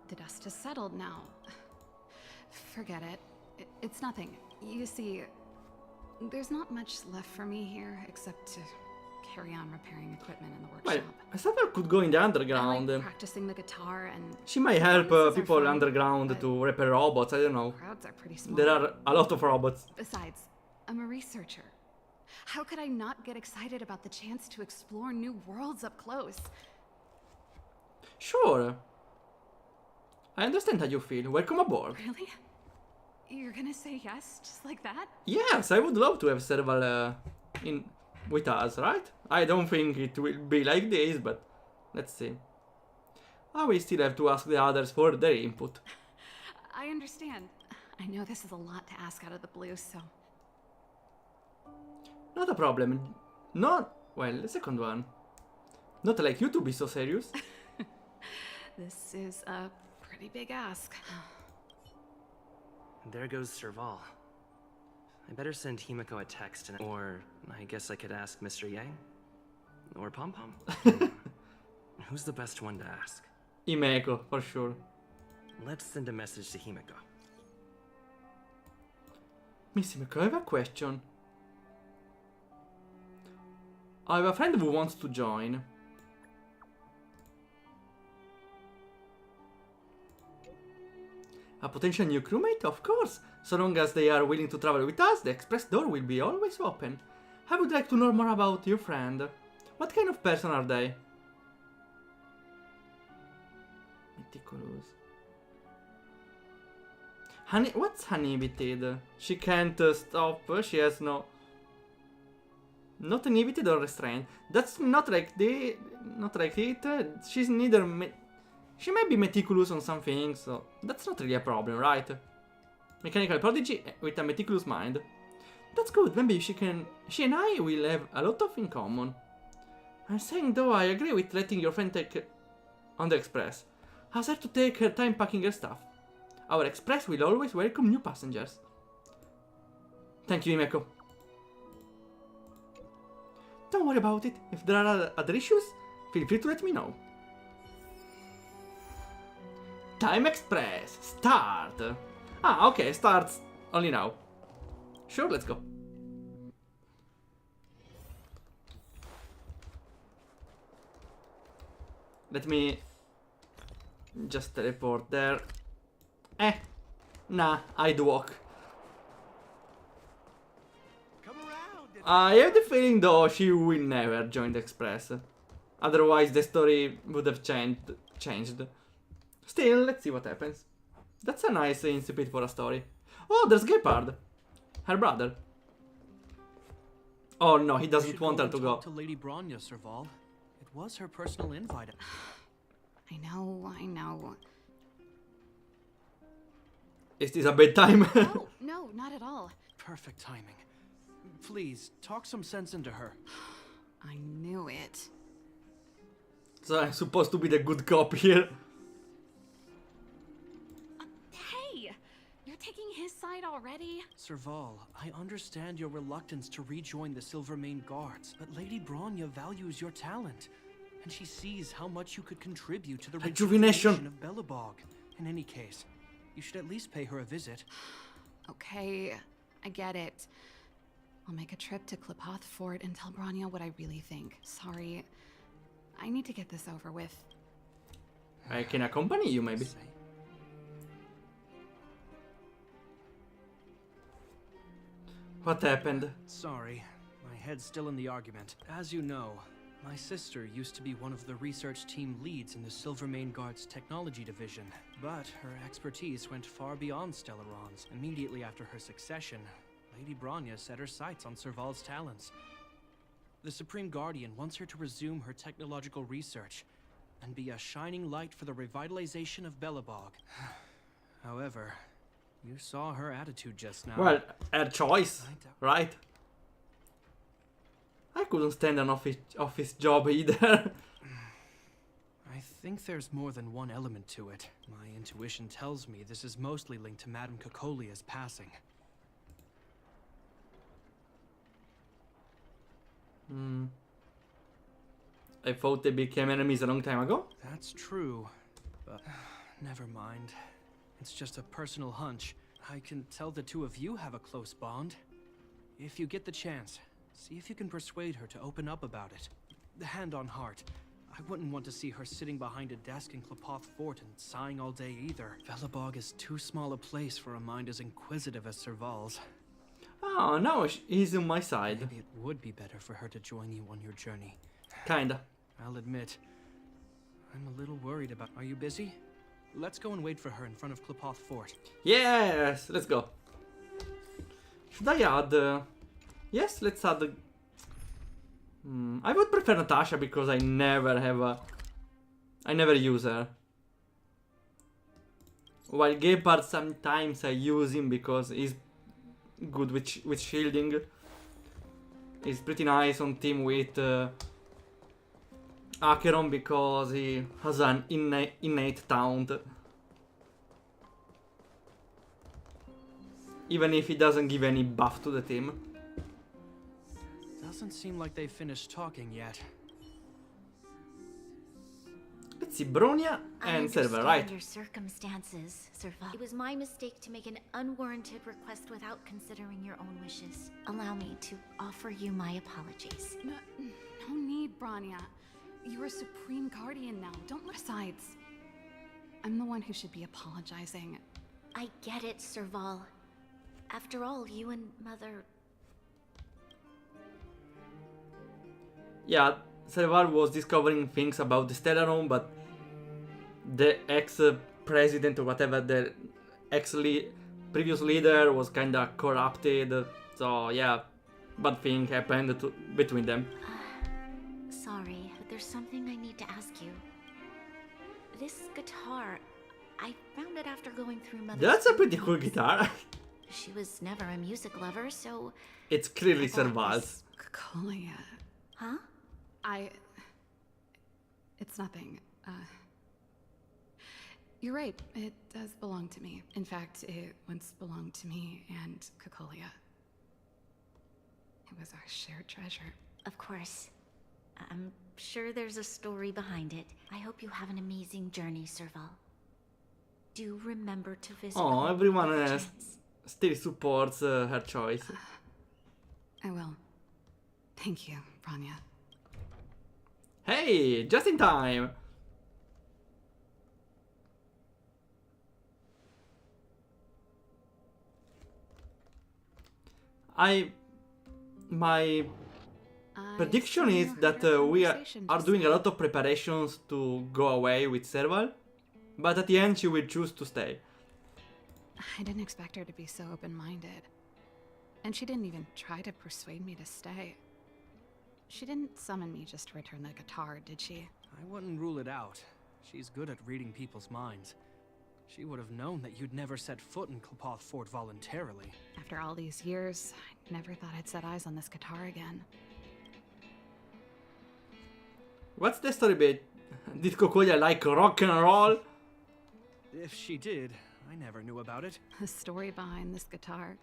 The dust has settled now. Forget it. It's nothing. You see, there's not much left for me here except to carry on repairing equipment in the workshop. Well, Sapphire could go in the I underground. like practicing the guitar and... She might help performances are people fun, underground but to repair robots, I don't know. crowds are pretty small. There are a lot of robots. Besides, I'm a researcher. How could I not get excited about the chance to explore new worlds up close? Sure. I understand how you feel. Welcome aboard. Really? You're gonna say yes, just like that? Yes, I would love to have Serval in with us, right? I don't think it will be like this, but let's see. I will still have to ask the others for their input. I understand. I know this is a lot to ask out of the blue, so... Not a problem. Not... Well, the second one. Not like you to be so serious. This is a pretty big ask. There goes Serval. I better send Himiko a text, or I guess I could ask Mr. Yang? Or Pom Pom? Who's the best one to ask? Himeko, for sure. Let's send a message to Himiko. Miss Himeko, I have a question. I have a friend who wants to join. A potential new crewmate? Of course! So long as they are willing to travel with us, the express door will be always open. I would like to know more about your friend. What kind of person are they? Meticulous. What's inhibited? She can't stop, she has no... Not inhibited or restrained. That's not like it. She's neither... She may be meticulous on some things, so that's not really a problem, right? Mechanical prodigy with a meticulous mind. That's good, maybe she and I will have a lot of in common. I'm saying though I agree with letting your friend take on the express. Ask her to take her time packing her stuff. Our express will always welcome new passengers. Thank you, Himeko. Don't worry about it. If there are other issues, feel free to let me know. Time Express, start! Ah, okay, starts only now. Sure, let's go. Let me just teleport there. Nah, I'd walk. I have the feeling though she will never join the Express. Otherwise the story would have changed. Still, let's see what happens. That's a nice incipit for a story. Oh, there's Gepard. Her brother. Oh no, he doesn't want her to go. To Lady Bronya, Serval. It was her personal invite. I know. Is this a bad time? No, not at all. Perfect timing. Please, talk some sense into her. I knew it. So I'm supposed to be the good cop here. Hey! You're taking his side already? Serval, I understand your reluctance to rejoin the Silvermane Guards, but Lady Bronya values your talent, and she sees how much you could contribute to the rejuvenation of Belobog. In any case, you should at least pay her a visit. Okay, I get it. I'll make a trip to Klipoth Fort and tell Bronya what I really think. Sorry, I need to get this over with. I can accompany you, maybe. What happened? Sorry, my head's still in the argument. As you know, my sister used to be one of the research team leads in the Silvermane Guard's technology division, but her expertise went far beyond Stellaron's. Immediately after her succession, Lady Bronya set her sights on Serval's talents. The Supreme Guardian wants her to resume her technological research and be a shining light for the revitalization of Belobog. However, you saw her attitude just now. Well, her choice, right? I couldn't stand an office job either. I think there's more than one element to it. My intuition tells me this is mostly linked to Madame Cocolia's passing. I thought they became enemies a long time ago. That's true, but never mind. It's just a personal hunch. I can tell the two of you have a close bond. If you get the chance, see if you can persuade her to open up about it. Hand on heart, I wouldn't want to see her sitting behind a desk in Klapoth Fort and sighing all day either. Belobog is too small a place for a mind as inquisitive as Serval's. Oh, no, he's on my side. Maybe it would be better for her to join you on your journey. Kinda. I'll admit, I'm a little worried about... Are you busy? Let's go and wait for her in front of Klapoth Fort. Yes, let's go. Should I add... Yes, let's add... I would prefer Natasha because I never have a... I never use her. While Gepard sometimes I use him because he's good with shielding. He's pretty nice on team with Acheron because he has an innate taunt. Even if he doesn't give any buff to the team. Doesn't seem like they finished talking yet. Let's see, Bronya and Serval, right? Your circumstances, Serval. It was my mistake to make an unwarranted request without considering your own wishes. Allow me to offer you my apologies. No need, Bronya. You're a supreme guardian now. Don't let sides. I'm the one who should be apologizing. I get it, Serval. After all, you and Mother... Yeah, Serval was discovering things about the Stellaron, but the ex-president or whatever, the previous leader was kinda corrupted. So yeah, bad thing happened between them. Sorry, but there's something I need to ask you. This guitar, I found it after going through Mother's... That's a pretty cool guitar. She was never a music lover, so... It's clearly Serval's. Cocolia. Huh? It's nothing. You're right, it does belong to me. In fact, it once belonged to me and Cocolia. It was our shared treasure. Of course. I'm sure there's a story behind it. I hope you have an amazing journey, Serval. Do remember to visit... Oh, everyone still supports her choice. I will. Thank you, Bronya. Hey, just in time. My prediction is that we are doing a lot of preparations to go away with Serval, but at the end she will choose to stay. I didn't expect her to be so open-minded. And she didn't even try to persuade me to stay. She didn't summon me just to return the guitar, did she? I wouldn't rule it out. She's good at reading people's minds. She would have known that you'd never set foot in Klapoth Fort voluntarily. After all these years, I never thought I'd set eyes on this guitar again. What's the story bit? Did Cocolia like rock and roll? If she did, I never knew about it. The story behind this guitar.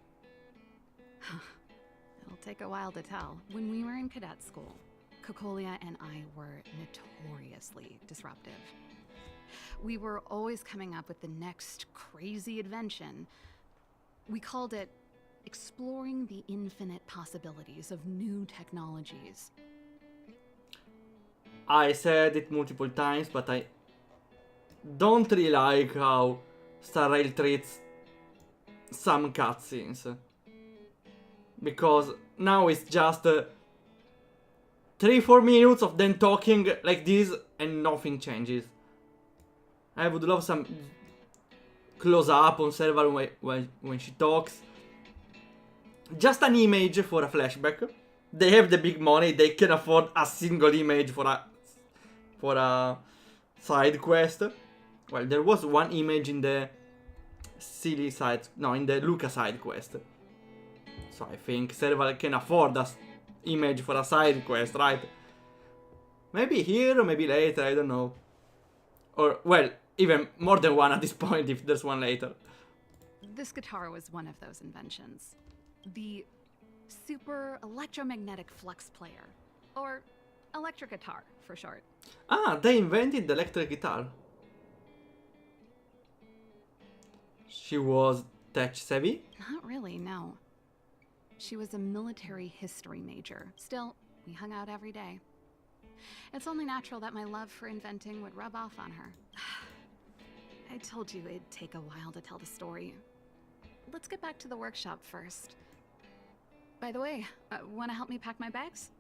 It'll take a while to tell. When we were in cadet school, Cocolia and I were notoriously disruptive. We were always coming up with the next crazy invention. We called it exploring the infinite possibilities of new technologies. I said it multiple times, but I don't really like how Star Rail treats some cutscenes. Because now it's just 3-4 minutes of them talking like this and nothing changes. I would love some close up on Serval when she talks. Just an image for a flashback. They have the big money, they can afford a single image for a side quest. Well, there was one image in the in the Luca side quest. So I think Serval can afford an image for a side quest, right? Maybe here or maybe later, I don't know. Or, well, even more than one at this point if there's one later. This guitar was one of those inventions. The super electromagnetic flux player. Or electric guitar, for short. Ah, they invented the electric guitar. She was tech savvy? Not really, no. She was a military history major. Still, we hung out every day. It's only natural that my love for inventing would rub off on her. I told you it'd take a while to tell the story. Let's get back to the workshop first. By the way, wanna help me pack my bags?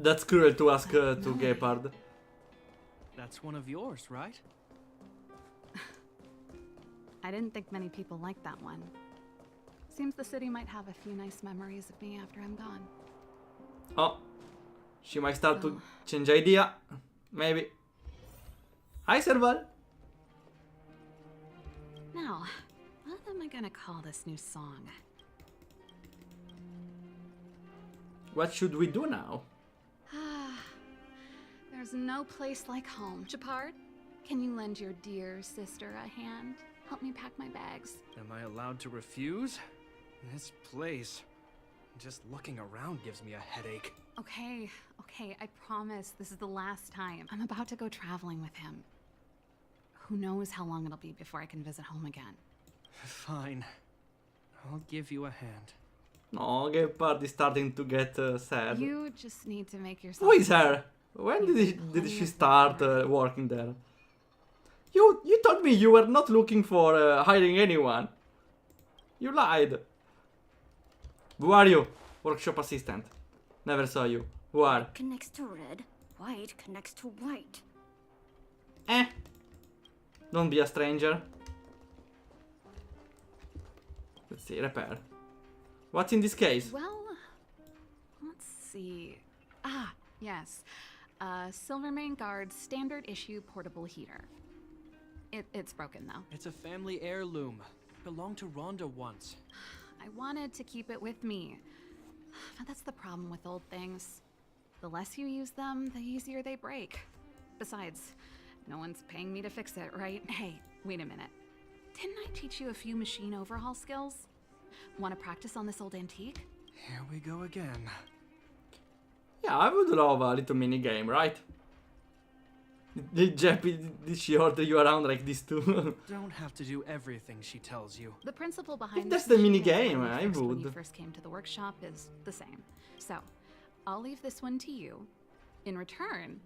That's cruel to ask to Gepard. That's one of yours, right? I didn't think many people liked that one. Seems the city might have a few nice memories of me after I'm gone. Oh, she might start to change idea. Maybe. Hi, Serval. Now, what am I gonna call this new song? What should we do now? There's no place like home. Chapard, can you lend your dear sister a hand? Help me pack my bags. Am I allowed to refuse? This place... just looking around gives me a headache. Okay, I promise this is the last time. I'm about to go traveling with him. Who knows how long it'll be before I can visit home again. Fine. I'll give you a hand. No, Gepard is starting to get sad. You just need to make yourself... Who is her? When did she start working there? You told me you were not looking for hiring anyone. You lied. Who are you? Workshop assistant. Never saw you. Who are? Connects to red, white connects to white. Don't be a stranger. Let's see, repair. What's in this case? Well, let's see. Ah, yes. Silvermane Guard's standard issue portable heater. It's broken though. It's a family heirloom. Belonged to Rhonda once. I wanted to keep it with me. But that's the problem with old things. The less you use them, the easier they break. Besides, no one's paying me to fix it, right? Hey, wait a minute. Didn't I teach you a few machine overhaul skills? Want to practice on this old antique? Here we go again. Yeah, I would love a little mini game, right? Did she order you around like this too? Don't have to do everything she tells you. The principle behind If that's this the mini machine game, that I fixed when would. you first came to the workshop is the same. So, I'll leave this one to you. In return,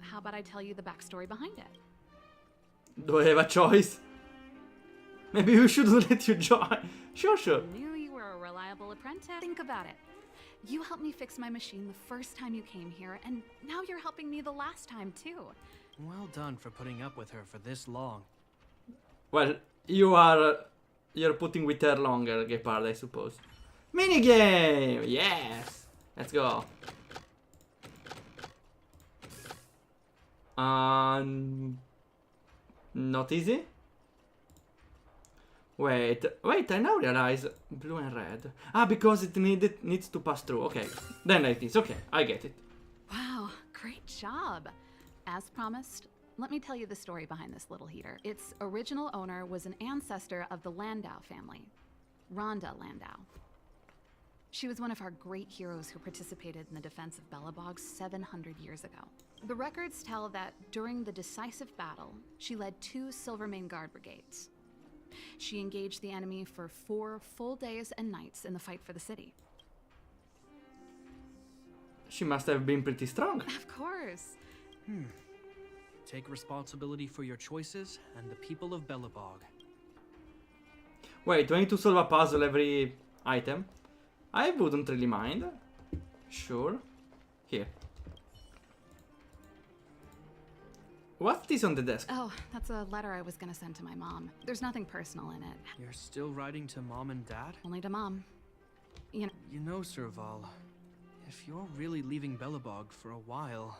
how about I tell you the backstory behind it? Do I have a choice? Maybe we should let you join. Sure. I knew you were a reliable apprentice. Think about it. You helped me fix my machine the first time you came here, and now you're helping me the last time too. Well done for putting up with her for this long. Well, you're putting with her longer, Gepard, I suppose. Minigame! Yes! Let's go. Not easy? Wait, I now realize blue and red. Ah, because it needs to pass through. Okay, then like this. Okay, I get it. Wow, great job. As promised, let me tell you the story behind this little heater. Its original owner was an ancestor of the Landau family, Rhonda Landau. She was one of our great heroes who participated in the defense of Belobog 700 years ago. The records tell that during the decisive battle, she led 2 Silvermane Guard brigades. She engaged the enemy for 4 full days and nights in the fight for the city. She must have been pretty strong. Of course. Take responsibility for your choices and the people of Belobog. Wait, do I need to solve a puzzle every item? I wouldn't really mind. Sure. Here. What's this on the desk? Oh, that's a letter I was gonna send to my mom. There's nothing personal in it. You're still writing to Mom and Dad? Only to Mom. You know... You know, Serval, if you're really leaving Belobog for a while,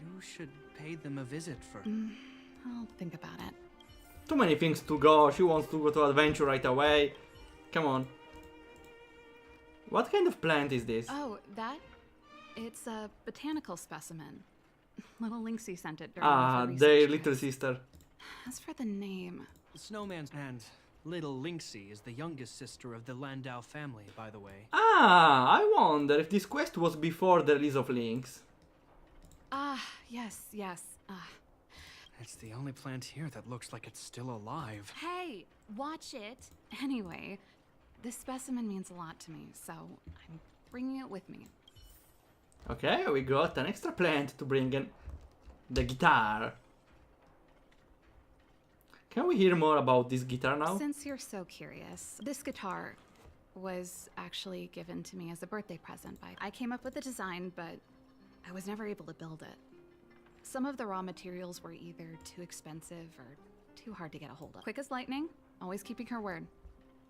you should pay them a visit for... I'll think about it. Too many things to go. She wants to go to adventure right away. Come on. What kind of plant is this? Oh, that? It's a botanical specimen. Little Lynxie sent it during one of her their research little trips. sister. As for the name... Snowman's and Little Lynxie is the youngest sister of the Landau family, by the way. Ah, I wonder if this quest was before the release of Lynx. Yes. It's the only plant here that looks like it's still alive. Hey, watch it. Anyway, this specimen means a lot to me, so I'm bringing it with me. Okay, we got an extra plant to bring in. The guitar. Can we hear more about this guitar now? Since you're so curious, this guitar was actually given to me as a birthday present I came up with the design, but I was never able to build it. Some of the raw materials were either too expensive or too hard to get a hold of. Quick as lightning, always keeping her word.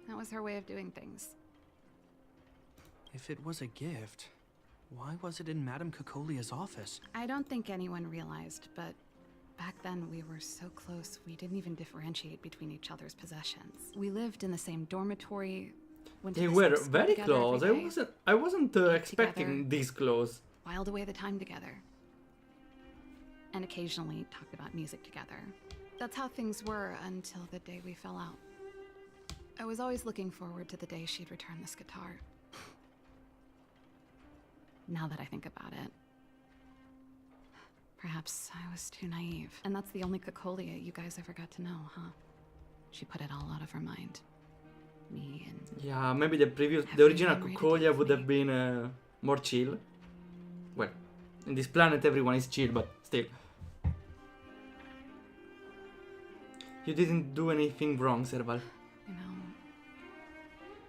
That was her way of doing things. If it was a gift, why was it in Madame Cocolia's office? I don't think anyone realized, but back then we were so close we didn't even differentiate between each other's possessions. We lived in the same dormitory. They were very close. I wasn't expecting this close. Whiled away the time together. And occasionally talked about music together. That's how things were until the day we fell out. I was always looking forward to the day she'd return this guitar. Now that I think about it. Perhaps I was too naive. And that's the only Cocolia you guys ever got to know, huh? She put it all out of her mind. Me and... Yeah, maybe the original Cocolia would have been more chill. Well, in this planet everyone is chill, but still. You didn't do anything wrong, Serval. You know,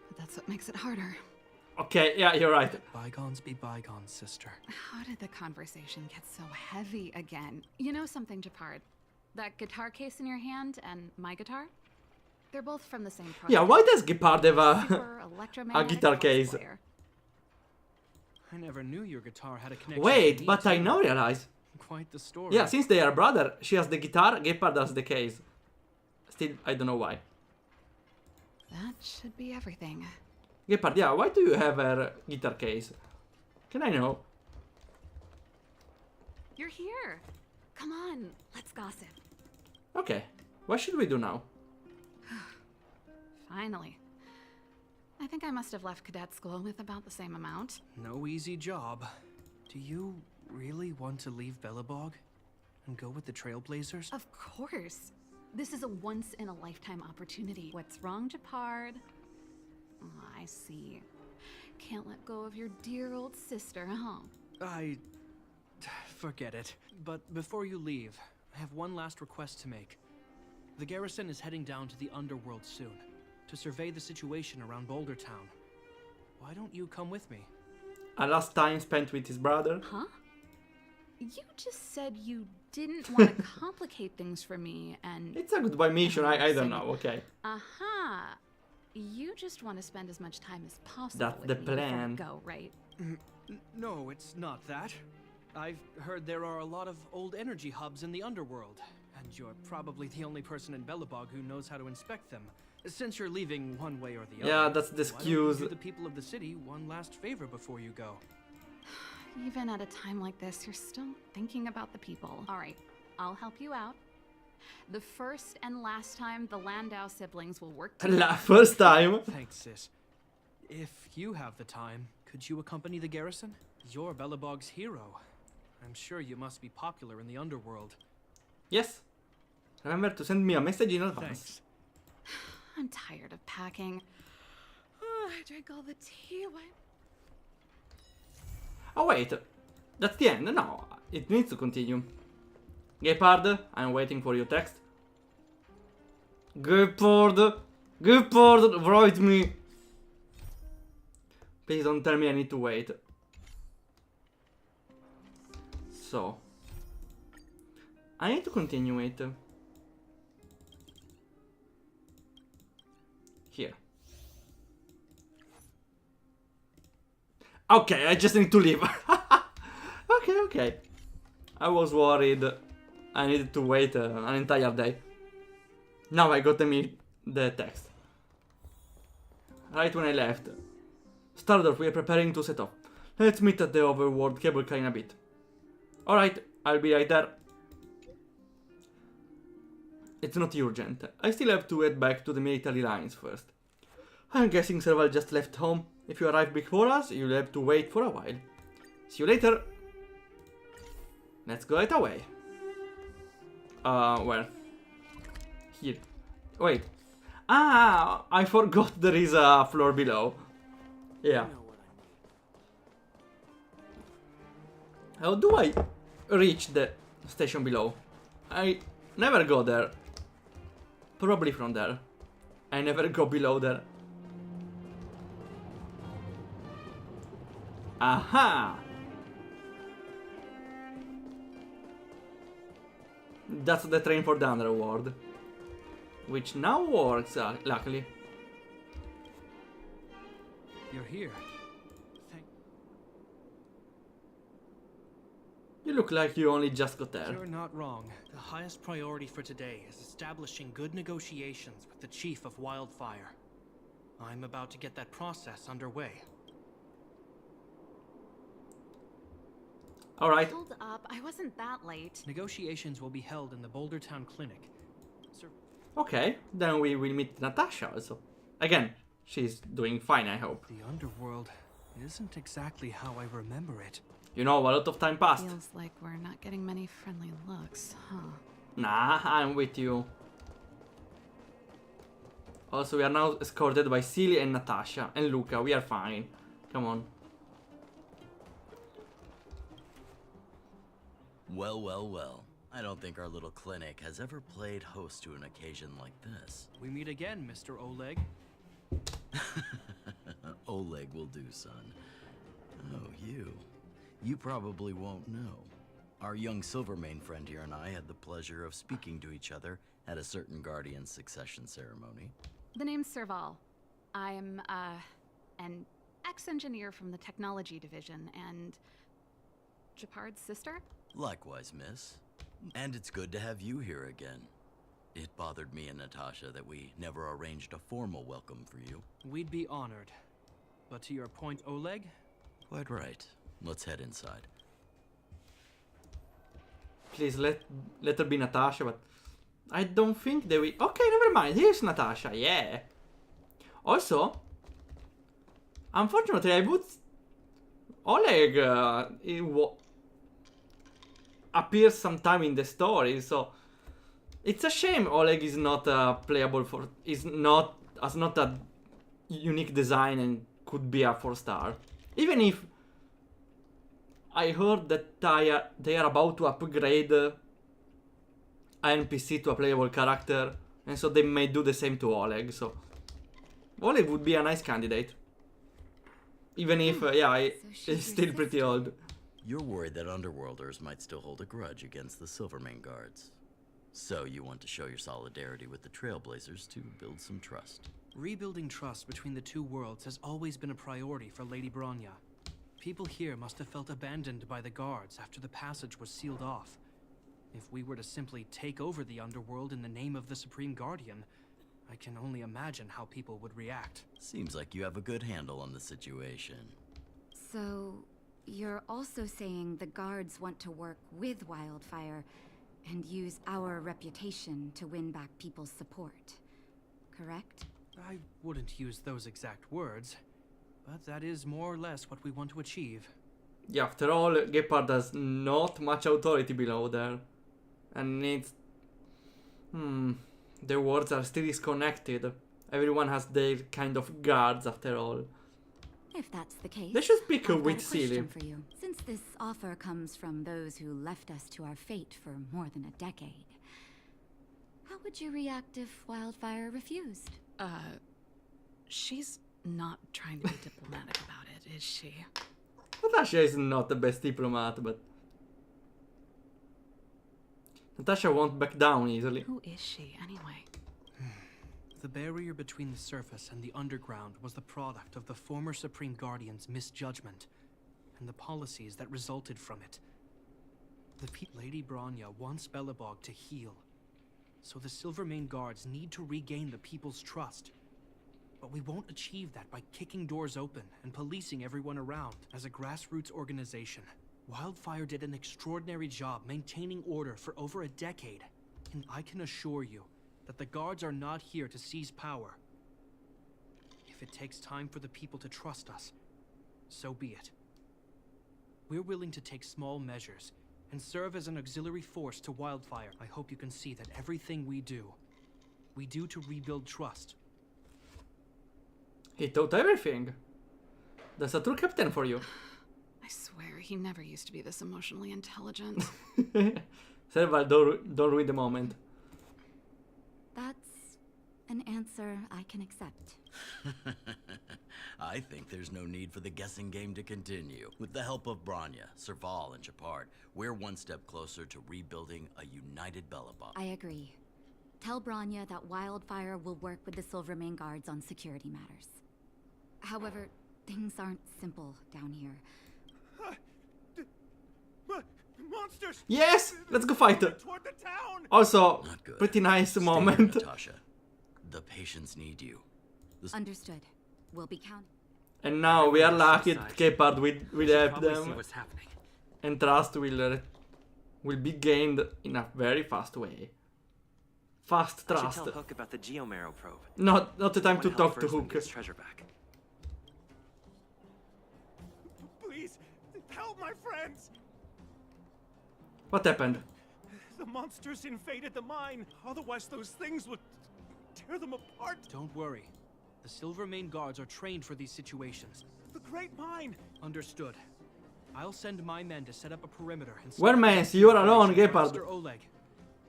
but that's what makes it harder. Okay, yeah, you're right. Bygones be bygones, sister. How did the conversation get so heavy again? You know something, Japard? That guitar case in your hand and my guitar? They're both from the same project. Yeah, why does Gepard have a guitar case? I never knew your guitar had a connection. Wait, but I now realize. Quite the story. Yeah, since they are brother, she has the guitar, Gepard has the case. Still, I don't know why. That should be everything. Gepard, yeah, why do you have her guitar case? Can I know? You're here. Come on, let's gossip. Okay, what should we do now? Finally. I think I must have left cadet school with about the same amount. No easy job. Do you really want to leave Belobog and go with the Trailblazers? Of course. This is a once-in-a-lifetime opportunity. What's wrong, Japard? Oh, I see. Can't let go of your dear old sister, huh? Forget it. But before you leave, I have one last request to make. The garrison is heading down to the underworld soon, to survey the situation around Boulder Town. Why don't you come with me? A last time spent with his brother? Huh? You just said you didn't want to complicate things for me and... It's a goodbye mission, I don't know, okay. Aha! You just want to spend as much time as possible That's with the me before we plan. go, right? No, it's not that. I've heard there are a lot of old energy hubs in the underworld, and you're probably the only person in Belobog who knows how to inspect them. Since you're leaving one way or the other, Yeah, that's the why don't you excuse. do the people of the city one last favor before you go? Even at a time like this, you're still thinking about the people. All right, I'll help you out. The first and last time the Landau siblings will work together. First time. Thanks, sis. If you have the time, could you accompany the garrison? You're Belobog's hero. I'm sure you must be popular in the underworld. Yes. Remember to send me a message in advance. Thanks. I'm tired of packing. Oh, I drank all the tea. What? Oh wait, that's the end. No, it needs to continue. Gepard, I'm waiting for your text. Gepard, write me. Please don't tell me I need to wait. So, I need to continue it. Here. Okay, I just need to leave. Okay. I was worried I needed to wait an entire day. Now I got the text. Right when I left. Stardust, we are preparing to set off. Let's meet at the overworld cable car in a bit. Alright, I'll be right there. It's not urgent. I still have to head back to the military lines first. I'm guessing Serval just left home. If you arrive before us, you'll have to wait for a while. See you later. Let's go right away. Where? Here. Wait. Ah, I forgot there is a floor below. Yeah. How do I reach the station below? I never go there. Probably from there. I never go below there. Aha! That's the train for the underworld. Which now works, luckily. You're here. You look like you only just got there. You're not wrong. The highest priority for today is establishing good negotiations with the chief of Wildfire. I'm about to get that process underway. Alright. Hold up, I wasn't that late. Negotiations will be held in the Boulder Town Clinic. Okay, then we will meet Natasha also. Again, she's doing fine, I hope. The underworld isn't exactly how I remember it. You know, a lot of time passed. Feels like we're not getting many friendly looks, huh? Nah, I'm with you. Also, we are now escorted by Celie and Natasha. And Luca, we are fine. Come on. Well, well, well. I don't think our little clinic has ever played host to an occasion like this. We meet again, Mr. Oleg. Oleg will do, son. Oh, you. You probably won't know. Our young Silvermane friend here and I had the pleasure of speaking to each other at a certain Guardian succession ceremony. The name's Serval. I'm, an ex-engineer from the technology division, and Japard's sister? Likewise, miss. And it's good to have you here again. It bothered me and Natasha that we never arranged a formal welcome for you. We'd be honored. But to your point, Oleg? Quite right. Let's head inside. Please let her be Natasha, but I don't think they will. Okay, never mind. Here's Natasha. Yeah. Also, unfortunately, I would. Oleg appears sometime in the story, so it's a shame Oleg is not playable for. Has not a unique design and could be a 4-star. Even if I heard that they are about to upgrade an NPC to a playable character, and so they may do the same to Oleg, so Oleg would be a nice candidate. Even if, he's still pretty old. You're worried that Underworlders might still hold a grudge against the Silvermane Guards. So you want to show your solidarity with the Trailblazers to build some trust. Rebuilding trust between the two worlds has always been a priority for Lady Bronya. People here must have felt abandoned by the guards after the passage was sealed off. If we were to simply take over the underworld in the name of the Supreme Guardian, I can only imagine how people would react. Seems like you have a good handle on the situation. So, you're also saying the guards want to work with Wildfire and use our reputation to win back people's support, correct? I wouldn't use those exact words, but that is more or less what we want to achieve. Yeah, after all, Gepard has not much authority below there. And it's... the words are still disconnected. Everyone has their kind of guards after all. If that's the case, They should speak I've got with a question Celie. for you. Since this offer comes from those who left us to our fate for more than a decade, how would you react if Wildfire refused? She's not trying to be diplomatic about it, is she? Natasha is not the best diplomat, but... Natasha won't back down easily. Who is she, anyway? The barrier between the surface and the underground was the product of the former Supreme Guardian's misjudgment and the policies that resulted from it. Lady Bronya wants Belobog to heal, so the Silvermane Guards need to regain the people's trust. But we won't achieve that by kicking doors open and policing everyone around. As a grassroots organization, Wildfire did an extraordinary job maintaining order for over a decade. And I can assure you that the guards are not here to seize power. If it takes time for the people to trust us, so be it. We're willing to take small measures and serve as an auxiliary force to Wildfire. I hope you can see that everything we do to rebuild trust. He taught everything. That's a true captain for you. I swear, he never used to be this emotionally intelligent. Serval, don't ruin the moment. That's an answer I can accept. I think there's no need for the guessing game to continue. With the help of Branya, Serval, and Shepard, we're one step closer to rebuilding a united Belobog. I agree. Tell Branya that Wildfire will work with the Silvermane guards on security matters. However, things aren't simple down here. Monsters! Yes! Let's go fight! Toward the town! Also, Not good. pretty nice Stay moment. here, Natasha. The patients need you. Understood. We'll be counting. And now we are lucky that Gepard will help Probably see them. what's happening. And trust will be gained in a very fast way. Fast I should trust. tell Hook about the Geomarrow probe. Not the time to One talk help to first when he Hook. gets treasure back. Please, help my friends! What happened? The monsters invaded the mine. Otherwise, those things would tear them apart. Don't worry. The Silvermane guards are trained for these situations. The Great Mine. Understood. I'll send my men to set up a perimeter and... Where mans? You are alone, Gepard. Master Oleg,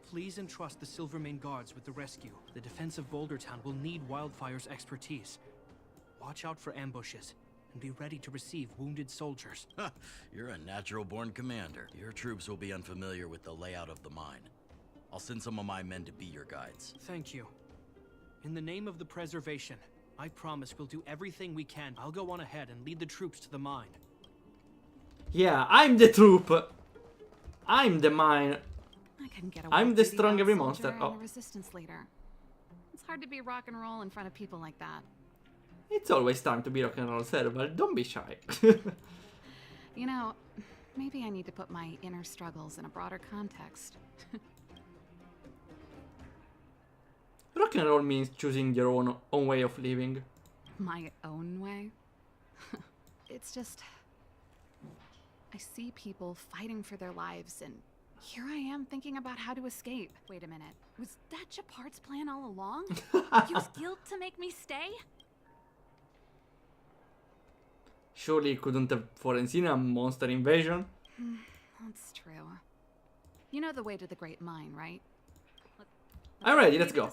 please entrust the Silvermane guards with the rescue. The defense of Boulder Town will need Wildfire's expertise. Watch out for ambushes, and be ready to receive wounded soldiers. You're a natural-born commander. Your troops will be unfamiliar with the layout of the mine. I'll send some of my men to be your guides. Thank you. In the name of the preservation, I promise we'll do everything we can. I'll go on ahead and lead the troops to the mine. Yeah, I'm the troop. I'm the mine. I couldn't get a I'm the well-duty strong dog every soldier monster. and Oh. a resistance leader. It's hard to be rock and roll in front of people like that. It's always time to be rock and roll, Serval. Don't be shy. You know, maybe I need to put my inner struggles in a broader context. Rock and roll means choosing your own way of living. My own way? It's just... I see people fighting for their lives, and here I am thinking about how to escape. Wait a minute. Was that Shepard's plan all along? Use guilt to make me stay? Surely he couldn't have foreseen a monster invasion. That's true. You know the way to the Great Mine, right? I'm ready, let's go.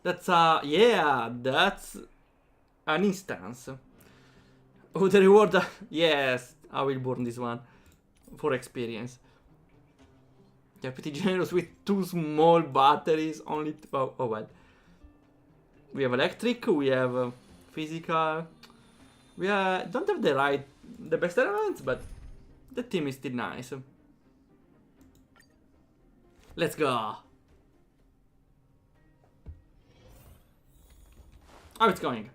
That's yeah, that's an instance. Oh, the reward, yes, I will burn this one for experience. They're pretty generous with 2 small batteries, only, oh well. We have electric, we have physical. We don't have the best elements, but the team is still nice. Let's go. How it's going?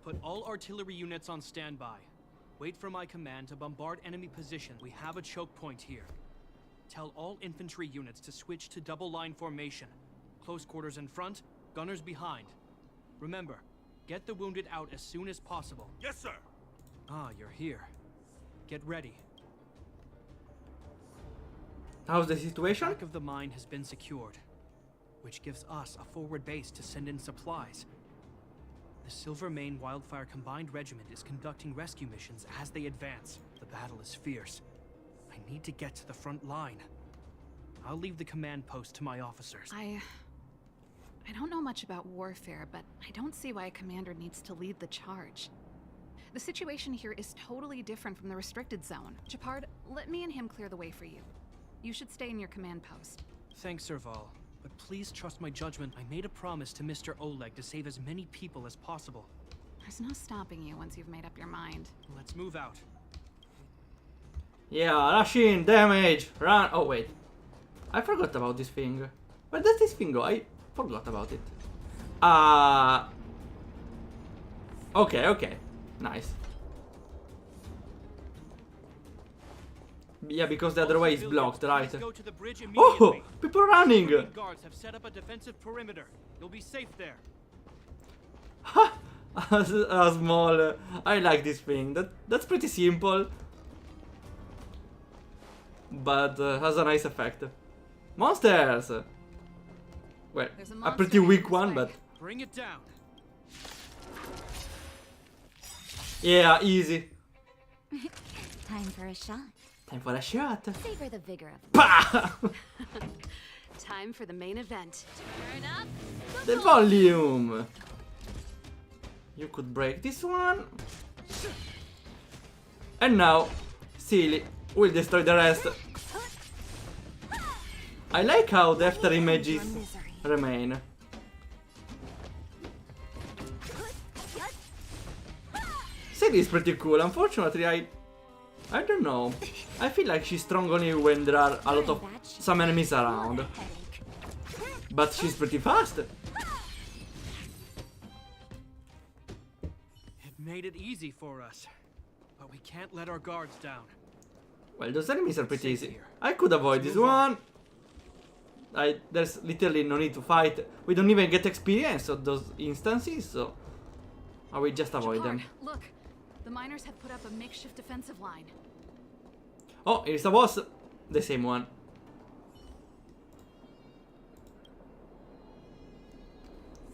Put all artillery units on standby. Wait for my command to bombard enemy position. We have a choke point here. Tell all infantry units to switch to double line formation. Close quarters in front, gunners behind. Remember, get the wounded out as soon as possible. Yes, sir. Ah, you're here. Get ready. How's the situation? The back of the mine has been secured, which gives us a forward base to send in supplies. The Silvermane Wildfire Combined Regiment is conducting rescue missions as they advance. The battle is fierce. I need to get to the front line. I'll leave the command post to my officers. I don't know much about warfare, but I don't see why a commander needs to lead the charge. The situation here is totally different from the restricted zone. Shepard, let me and him clear the way for you. You should stay in your command post. Thanks, Serval. But please trust my judgment. I made a promise to Mr. Oleg to save as many people as possible. There's no stopping you once you've made up your mind. Let's move out. Yeah, rush in, damage, run. Oh wait, I forgot about this thing. Where does this thing go? I forgot about it. Okay, nice. Yeah, because the other way is blocked, right? Go to the bridge Oh! immediately. People running! Marine guards have set up a defensive perimeter. You'll be safe there. Ha! A small... I like this thing. That's pretty simple. But has a nice effect. Monsters! Well, There's a pretty weak one, but... Bring it down. Yeah, easy. Time for a shot. Time for a shot. Savor the vigor of Pah! Time for the main event. Turn up. The volume. You could break this one. And now, Silly will destroy the rest. I like how the after images remain. Silly is pretty cool. Unfortunately, I don't know. I feel like she's strong only when there are a lot of some enemies around. But she's pretty fast. It made it easy for us, but we can't let our guards down. Well, those enemies are pretty easy. I could avoid this one. There's literally no need to fight. We don't even get experience of those instances, so I will just avoid them. Look, the miners have put up a makeshift defensive line. Oh, here's a boss. The same one.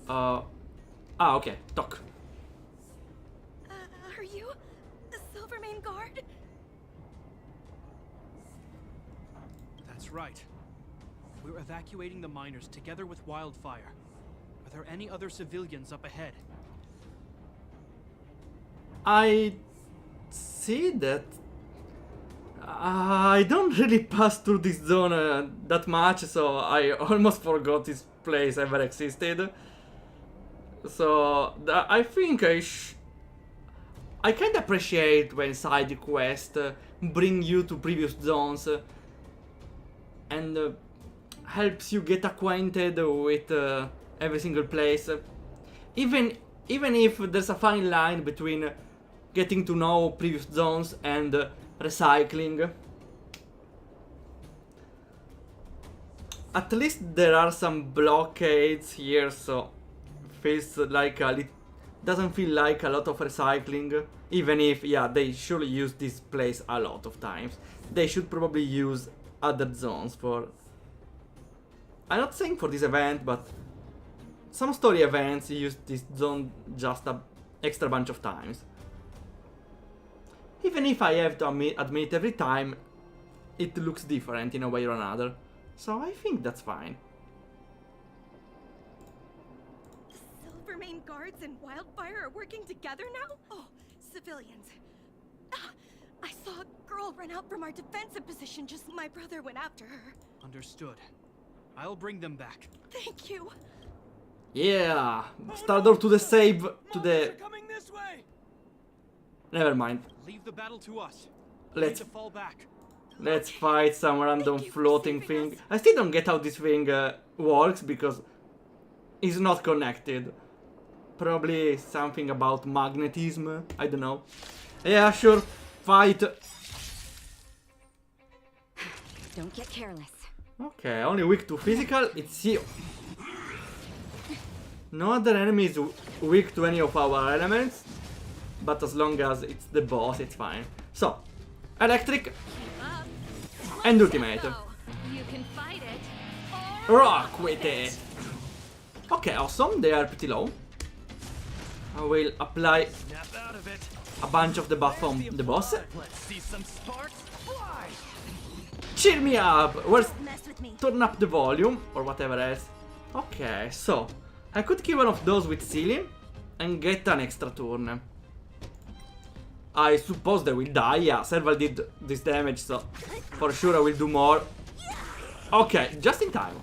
Okay, talk. Are you the Silvermane Guard? That's right. We're evacuating the miners together with Wildfire. Are there any other civilians up ahead? I see that. I don't really pass through this zone that much, so I almost forgot this place ever existed. So I think I kind of appreciate when side quests bring you to previous zones and helps you get acquainted with every single place. Even if there's a fine line between getting to know previous zones and recycling. At least there are some blockades here, so feels like doesn't feel like a lot of recycling. Even if, yeah, they should use this place a lot of times. They should probably use other zones for... I'm not saying for this event, but some story events use this zone just a extra bunch of times. Even if I have to admit every time it looks different in a way or another. So I think that's fine. Silvermane Guards and Wildfire are working together now? Oh, civilians. I saw a girl run out from our defensive position just as my brother went after her. Understood. I'll bring them back. Thank you. Yeah! Start door to the save, to the... Coming this way. Never mind. Leave the battle to us. Let's to fall back. Let's fight some random floating thing. I still don't get how this thing works because it's not connected. Probably something about magnetism. I don't know. Yeah, sure. Fight. Don't get careless. Okay, only weak to physical. It's you. No other enemy is weak to any of our elements. But as long as it's the boss, it's fine. So, electric. And ultimate. You can fight it. Rock with it. Okay, awesome. They are pretty low. I will apply a bunch of the buff on the boss. Cheer me up. Where's... Turn up the volume or whatever else. Okay, so I could kill one of those with Silly and get an extra turn. I suppose they will die. Yeah, Serval did this damage, so for sure I will do more. Okay, just in time.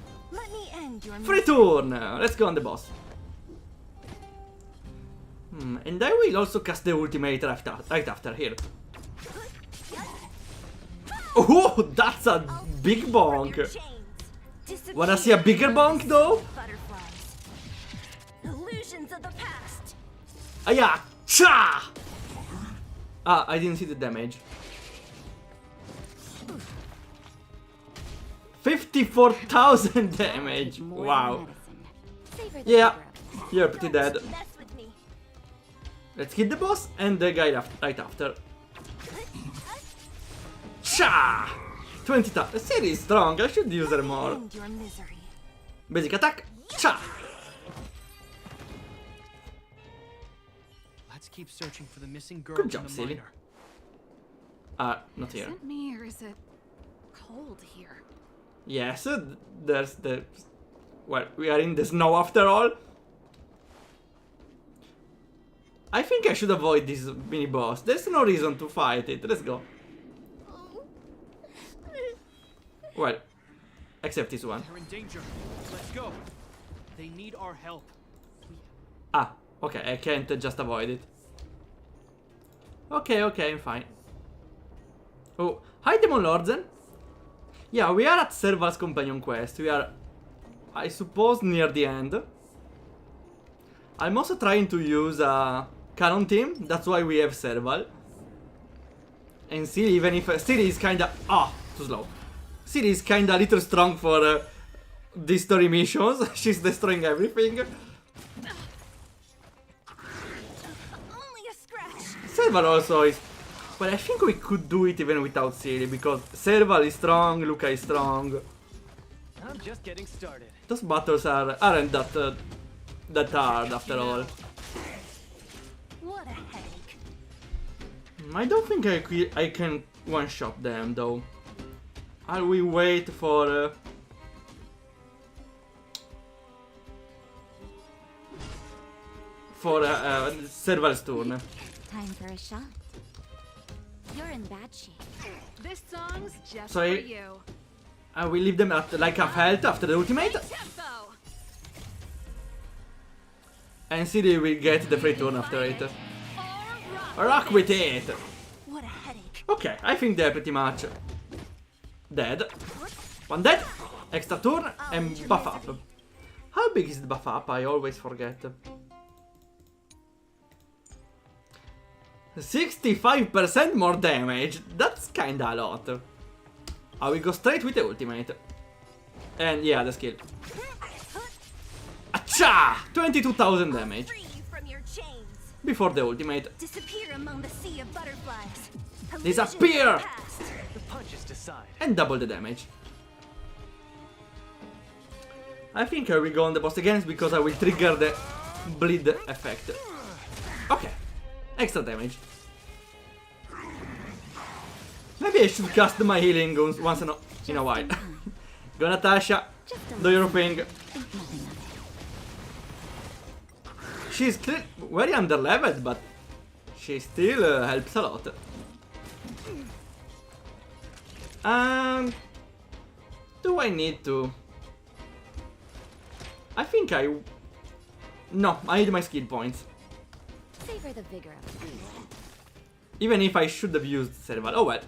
Free turn. Let's go on the boss. And I will also cast the ultimate right after here. Oh, that's a big bonk. Wanna see a bigger bonk though? Illusions of the past. Yeah, cha! Ah, I didn't see the damage. 54,000 damage. Wow. Yeah, you're pretty dead. Let's hit the boss and the guy right after. Cha! 20,000. Ciri is strong. I should use her more. Basic attack. Cha! Let's keep searching for the missing girl. Good job, Ciri. Not here. Is it me or is it cold here? Yes, there's the... Well, we are in the snow after all. I think I should avoid this mini-boss. There's no reason to fight it. Let's go. Well, except this one. They're in danger. Let's go. They need our help. Ah, okay, I can't just avoid it. Okay, I'm fine. Oh, hi Demon Lordsen. Yeah, we are at Serval's companion quest. We are, I suppose, near the end. I'm also trying to use a canon team. That's why we have Serval. And Ciri, even if Ciri is kinda... Ah, too slow. Ciri is kinda a little strong for these story missions. She's destroying everything. Serval also is... Well, I think we could do it even without Ciri, because Serval is strong, Luca is strong. I'm just getting started. Those battles aren't that hard after all. What a headache. I don't think I can one-shot them though. I'll we wait for Serval's turn. Time for a shot. You're in bad shape. This song's just So for you. We leave them at like half health after the ultimate. Tempo. And Ciri will get the free turn after it. Rock with it! What a headache. Okay, I think they're pretty much dead. One dead, extra turn, and buff up. How big is the buff up? I always forget. 65% more damage. That's kinda a lot. I will go straight with the ultimate. And yeah, the skill. Acha! 22,000 damage. Before the ultimate. Disappear among the sea of butterflies. Disappear! The punches decide. And double the damage. I think I will go on the boss again because I will trigger the bleed effect. Okay. Extra damage. Maybe I should cast my healing once in a while. Go Natasha, do your thing. She's very underleveled, but she still helps a lot. Do I need to? I think I... No, I need my skill points. Savor the vigor of it. Even if I should have used Serval. Oh well.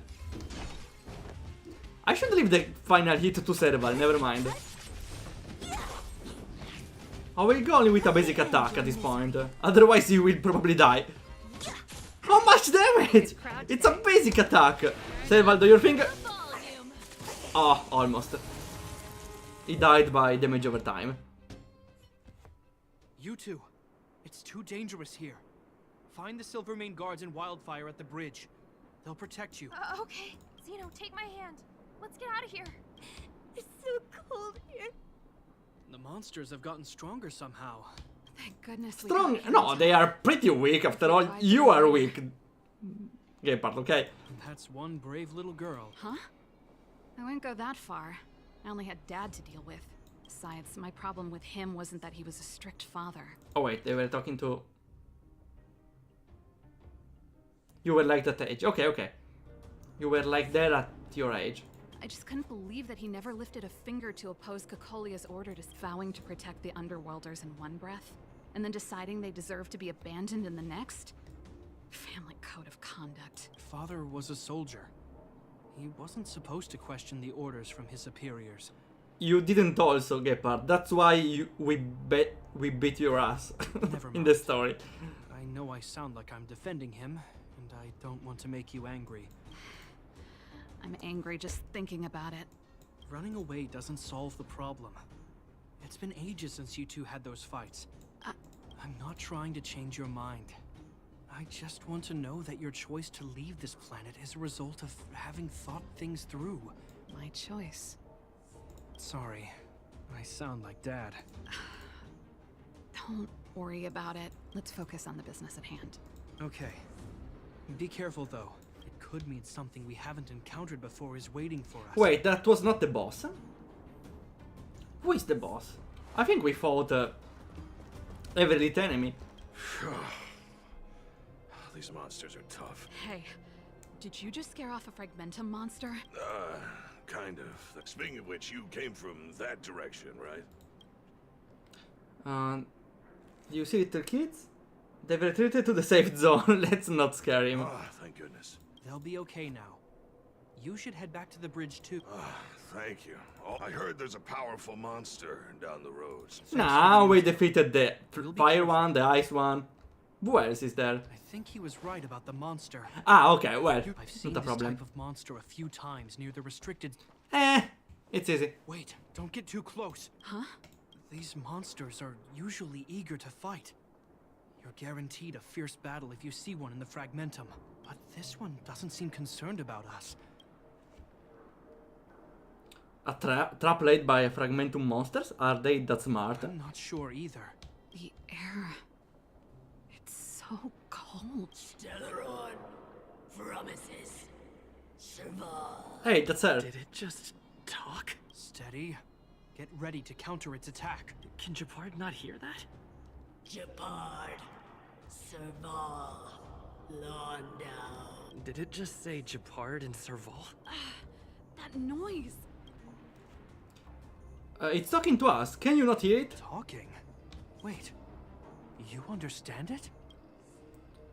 I should leave the final hit to Serval, never mind. I will go only with a basic attack at this point. Otherwise he will probably die. How much damage? It's a basic attack. Serval, do your thing. Oh, almost. He died by damage over time. You two, it's too dangerous here. Find the Silvermane guards in Wildfire at the bridge. They'll protect you. Okay. Zeno, take my hand. Let's get out of here. It's so cold here. The monsters have gotten stronger somehow. Thank goodness. Strong? No, they are pretty weak after all. You are weak. Gepard, okay? That's one brave little girl. Huh? I wouldn't go that far. I only had Dad to deal with. Besides, my problem with him wasn't that he was a strict father. Oh wait, they were talking to... You were like that age. Okay. You were like that at your age. I just couldn't believe that he never lifted a finger to oppose Cocolia's order to vowing to protect the Underworlders in one breath, and then deciding they deserve to be abandoned in the next. Family code of conduct. Father was a soldier. He wasn't supposed to question the orders from his superiors. You didn't also, Gepard. That's why we beat your ass in the story. I know I sound like I'm defending him, and I don't want to make you angry. I'm angry just thinking about it. Running away doesn't solve the problem. It's been ages since you two had those fights. I'm not trying to change your mind. I just want to know that your choice to leave this planet is a result of having thought things through. My choice. Sorry, I sound like Dad. Don't worry about it. Let's focus on the business at hand. Okay. Be careful, though. It could mean something we haven't encountered before is waiting for us. Wait, that was not the boss? Who is the boss? I think we fought every little enemy. These monsters are tough. Hey, did you just scare off a Fragmentum monster? Kind of. Speaking of which, you came from that direction, right? You see little kids? They've retreated to the safe zone. Let's not scare him. Ah, thank goodness. They'll be okay now. You should head back to the bridge, too. Thank you. Oh, I heard there's a powerful monster down the road. Now we defeated the fire one, the ice one. Who else is there? I think he was right about the monster. Ah, okay, well, I've seen not a this problem. type of monster a few times near the restricted... It's easy. Wait, don't get too close. Huh? These monsters are usually eager to fight. You're guaranteed a fierce battle if you see one in the Fragmentum. But this one doesn't seem concerned about us. A trap laid by Fragmentum monsters? Are they that smart? I'm not sure either. The air... It's so cold. Stellaron promises survive. Hey, that's her. Did it just talk? Steady. Get ready to counter its attack. Can Jabard not hear that? Jabard, Serval, Londo. Did it just say Jabard and Serval? That noise. It's talking to us. Can you not hear it? Talking? Wait. You understand it?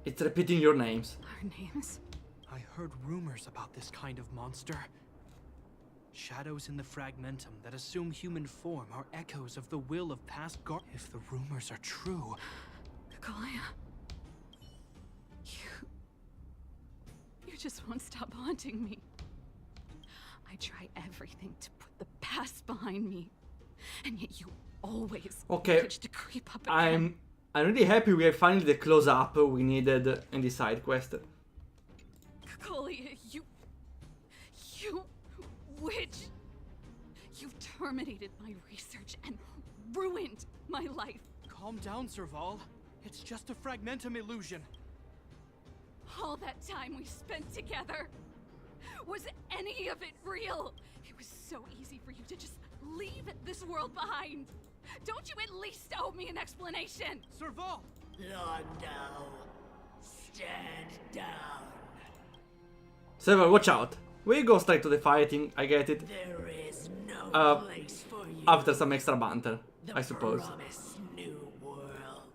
It's repeating your names. Our names? I heard rumors about this kind of monster. Shadows in the Fragmentum that assume human form are echoes of the will of past guards. If the rumors are true... Kalia. You just won't stop haunting me. I try everything to put the past behind me. And yet you always manage to creep up again. I'm really happy we have finally the close-up we needed in the side quest. Kalia, you witch! You've terminated my research and ruined my life. Calm down, Serval. It's just a Fragmentum illusion. All that time we spent together, was any of it real? It was so easy for you to just leave this world behind. Don't you at least owe me an explanation? Serval! Londo, stand down. Serval, watch out. We go straight to the fighting, I get it. There is no place for you. After some extra banter, I suppose. Promised new world.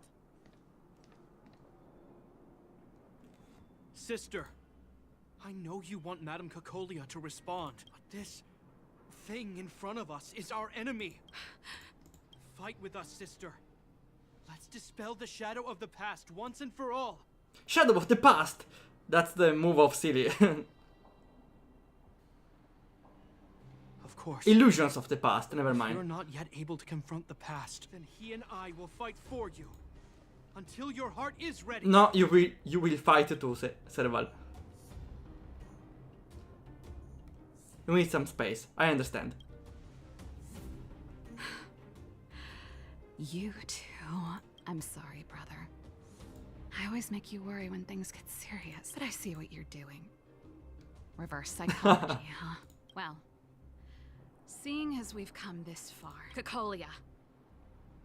Sister, I know you want Madame Cocolia to respond, but this thing in front of us is our enemy. Fight with us, sister. Let's dispel the shadow of the past once and for all. Shadow of the past! That's the move of Silly. Of course. Illusions of the past, never If mind. you're not yet able to confront the past, then he and I will fight for you. Until your heart is ready. No, you will fight too, Serval. You need some space, I understand. You too. I'm sorry, brother. I always make you worry when things get serious, but I see what you're doing. Reverse psychology, huh? Well, seeing as we've come this far, Cocolia,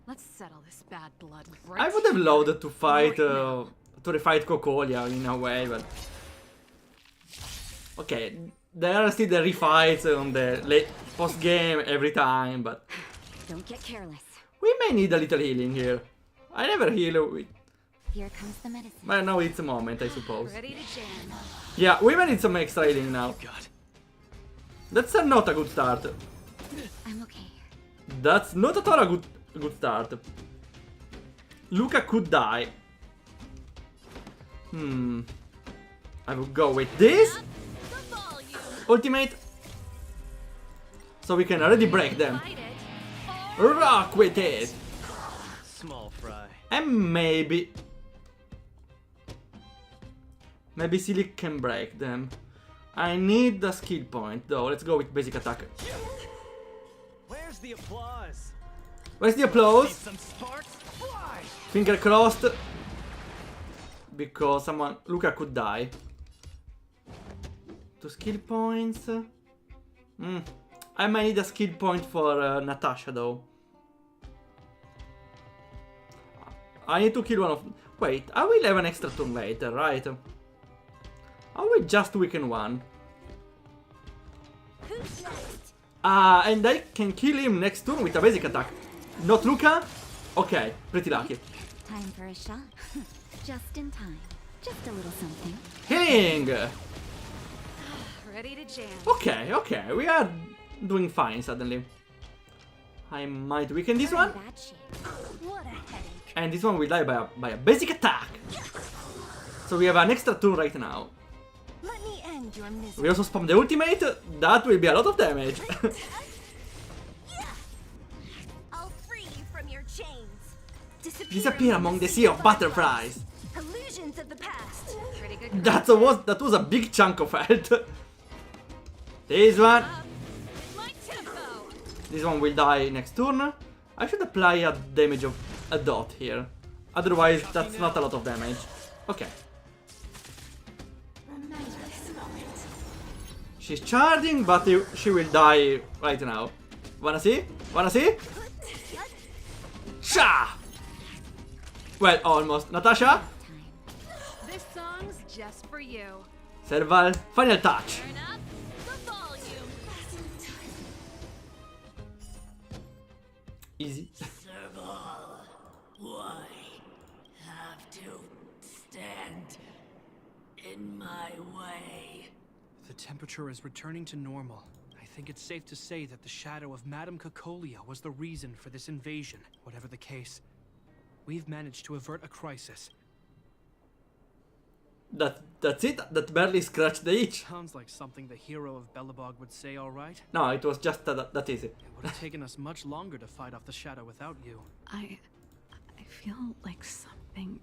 let's settle this bad blood right. I would have loved to fight, to refight Cocolia in a way, but... Okay, there are still the refights on the post-game every time, but... Don't get careless. We may need a little healing here. I never heal with... Here comes the medicine. But now it's a moment, I suppose. Ready to jam. Yeah, we may need some extra healing now. That's not a good start. I'm okay. That's not at all a good start. Luca could die. I will go with this. Ultimate. So we can already break them. Rock with it! Small fry. And maybe... Maybe Silic can break them. I need the skill point though. Let's go with basic attack. Where's the applause? Where's the applause? Some sparks fly. Finger crossed. Because Luca could die. 2 skill points. I might need a skill point for Natasha though. I need to kill one of... Wait, I will have an extra turn later, right? I will just weaken one. And I can kill him next turn with a basic attack. Not Luca? Okay, pretty lucky. Time for a shot. Just in time. Just a little something. Healing! Ready to jam. Okay, okay, we are doing fine suddenly. I might weaken this one. What a headache. And this one will die by a basic attack. So we have an extra turn right now. Let me end your misery. We also spam the ultimate. That will be a lot of damage. I'll free you from your chains. Disappear among the sea of butterflies. Illusions of the past. Pretty good. That was a big chunk of health. This one. This one will die next turn. I should apply a damage of a dot here. Otherwise, that's not a lot of damage. Okay. She's charging, but she will die right now. Wanna see? Wanna see? Sha! Well, almost. Natasha? This song's just for you. Serval, final touch. Turn up the volume. Easy. Serval, why have to stand in my way? The temperature is returning to normal. I think it's safe to say that the shadow of Madame Cocolia was the reason for this invasion. Whatever the case, we've managed to avert a crisis. That's it? That barely scratched the itch. Sounds like something the hero of Belobog would say, all right? No, it was just that easy. It would have taken us much longer to fight off the shadow without you. I feel like something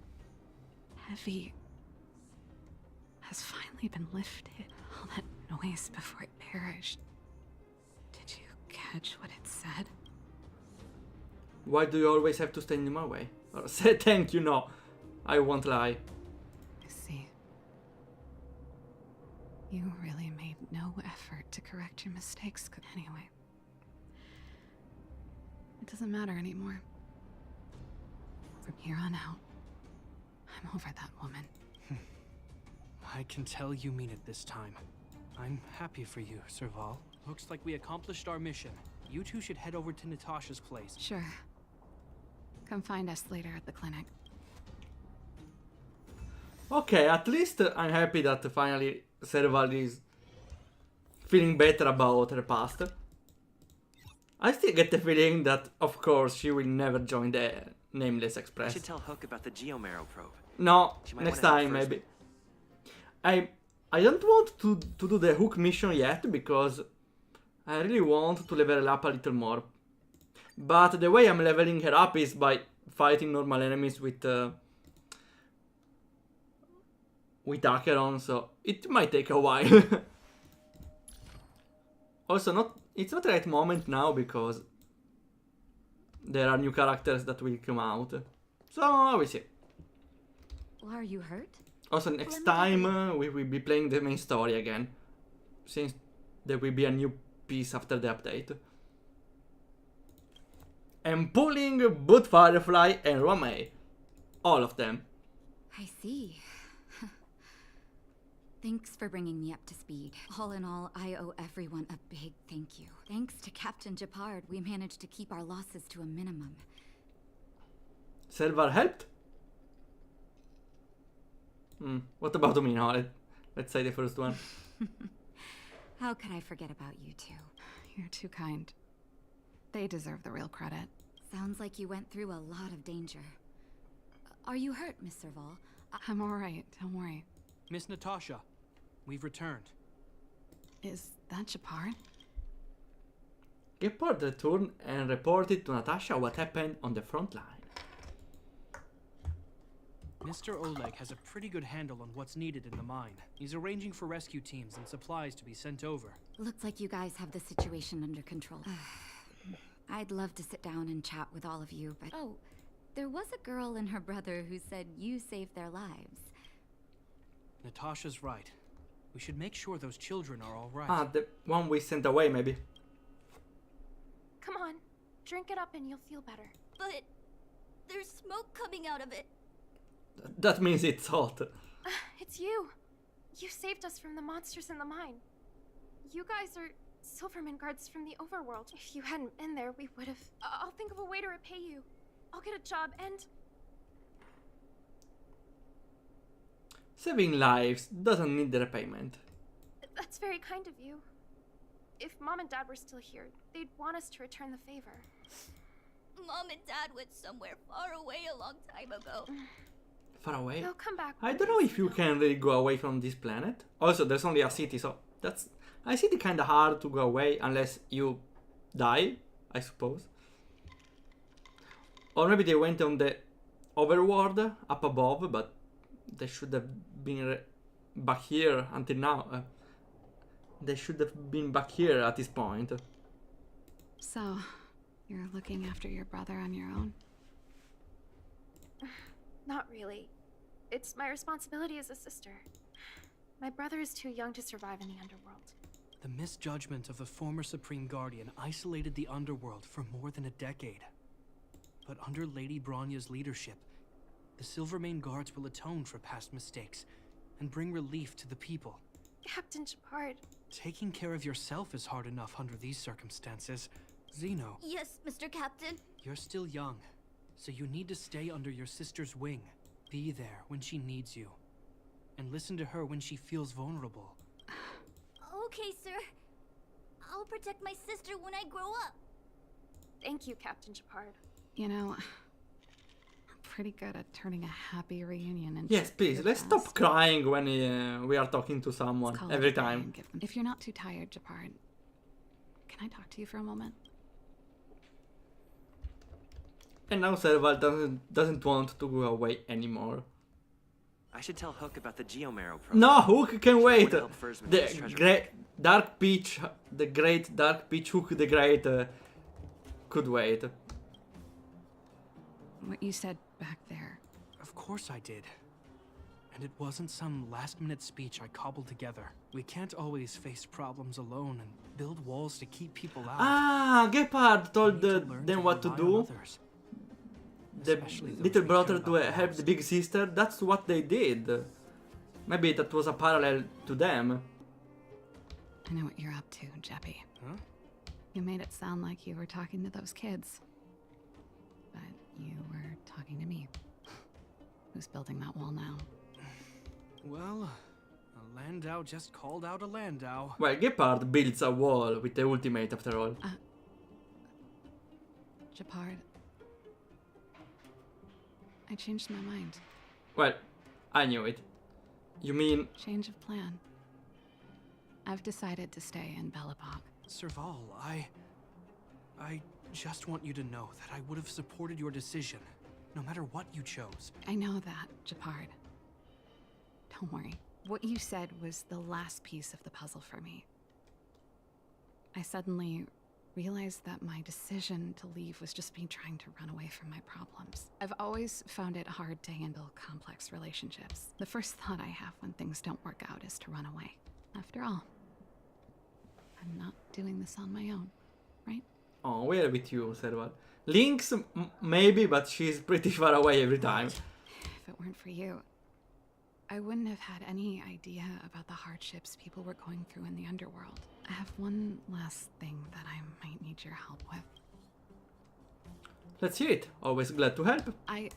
heavy has finally been lifted. All that noise before it perished. Did you catch what it said? Why do you always have to stand in my way? Or say thank you, no. I won't lie. I see. You really made no effort to correct your mistakes. Anyway, it doesn't matter anymore. From here on out, I'm over that woman. I can tell you mean it this time. I'm happy for you, Serval. Looks like we accomplished our mission. You two should head over to Natasha's place. Sure. Come find us later at the clinic. Okay, at least I'm happy that finally Serval is feeling better about her past. I still get the feeling that, of course, she will never join the Nameless I Express. should tell Hook about the Geomarrow probe. No, She might next wanna time help first. maybe. I don't want to do the Hook mission yet because I really want to level her up a little more. But the way I'm leveling her up is by fighting normal enemies with Acheron, so it might take a while. Also, it's not the right moment now because there are new characters that will come out. So I will see. Are you hurt? Also, next time we will be playing the main story again, since there will be a new piece after the update. And pulling both Firefly and Romay. All of them. I see. Thanks for bringing me up to speed. All in all, I owe everyone a big thank you. Thanks to Captain Japard, we managed to keep our losses to a minimum. Serval helped? What about me now? Let's say the first one. How could I forget about you two? You're too kind. They deserve the real credit. Sounds like you went through a lot of danger. Are you hurt, Miss Serval? I'm alright, don't worry. Miss Natasha, we've returned. Is that Japard? Gepard returned and reported to Natasha what happened on the front line. Mr. Oleg has a pretty good handle on what's needed in the mine. He's arranging for rescue teams and supplies to be sent over. Looks like you guys have the situation under control. I'd love to sit down and chat with all of you, but oh, there was a girl and her brother who said you saved their lives. Natasha's right. We should make sure those children are all right. Ah, the one we sent away, maybe. Come on, drink it up and you'll feel better. But there's smoke coming out of it. That means it's hot. It's you. You saved us from the monsters in the mine. You guys are Silverman guards from the overworld. If you hadn't been there, we would have... I'll think of a way to repay you. I'll get a job and... Saving lives doesn't need the repayment. That's very kind of you. If Mom and Dad were still here, they'd want us to return the favor. Mom and Dad went somewhere far away a long time ago. Far away? They'll come back. I don't know if you can really go away from this planet. Also, there's only a city, so that's... I see it kinda hard to go away unless you die, I suppose. Or maybe they went on the overworld up above, but they should have been back here until now. They should have been back here at this point. So, you're looking after your brother on your own? Not really. It's my responsibility as a sister. My brother is too young to survive in the underworld. The misjudgment of the former Supreme Guardian isolated the underworld for more than a decade. But under Lady Bronya's leadership, the Silvermane Guards will atone for past mistakes and bring relief to the people. Captain Shepard. Taking care of yourself is hard enough under these circumstances. Zeno. Yes, Mr. Captain. You're still young, so you need to stay under your sister's wing. Be there when she needs you. And listen to her when she feels vulnerable. Okay, sir. I'll protect my sister when I grow up. Thank you, Captain Shepard. You know, I'm pretty good at turning a happy reunion into... Yes, please, let's stop crying when we are talking to someone every time. If you're not too tired, Shepard, can I talk to you for a moment? And now Serval doesn't want to go away anymore. I should tell Hook about the Geomarrow program. No, Hook can wait. To help Fursman with The his treasure. great Dark Peach, the great Dark Peach Hook the Great could wait. What you said back there. Of course I did. And it wasn't some last-minute speech I cobbled together. We can't always face problems alone and build walls to keep people out. Ah, Gepard told them what to do. Others. The little brother to help the big sister. That's what they did. Maybe that was a parallel to them. I know what you're up to, Jeppy. Huh? You made it sound like you were talking to those kids. But you were talking to me. Who's building that wall now? Well, a Landau just called out a Landau. Well, Gepard builds a wall with the ultimate after all. Shepard. I changed my mind. Well, I knew it. You mean... Change of plan. I've decided to stay in Belobog. Serval, I just want you to know that I would have supported your decision, no matter what you chose. I know that, Shepard. Don't worry. What you said was the last piece of the puzzle for me. I suddenly realized that my decision to leave was just me trying to run away from my problems. I've always found it hard to handle complex relationships. The first thought I have when things don't work out is to run away. After all, I'm not doing this on my own, right? Oh, we're with you, Serval. Lynx, maybe, but she's pretty far away every time. If it weren't for you, I wouldn't have had any idea about the hardships people were going through in the underworld. I have one last thing that I might need your help with. Let's hear it. Always glad to help. I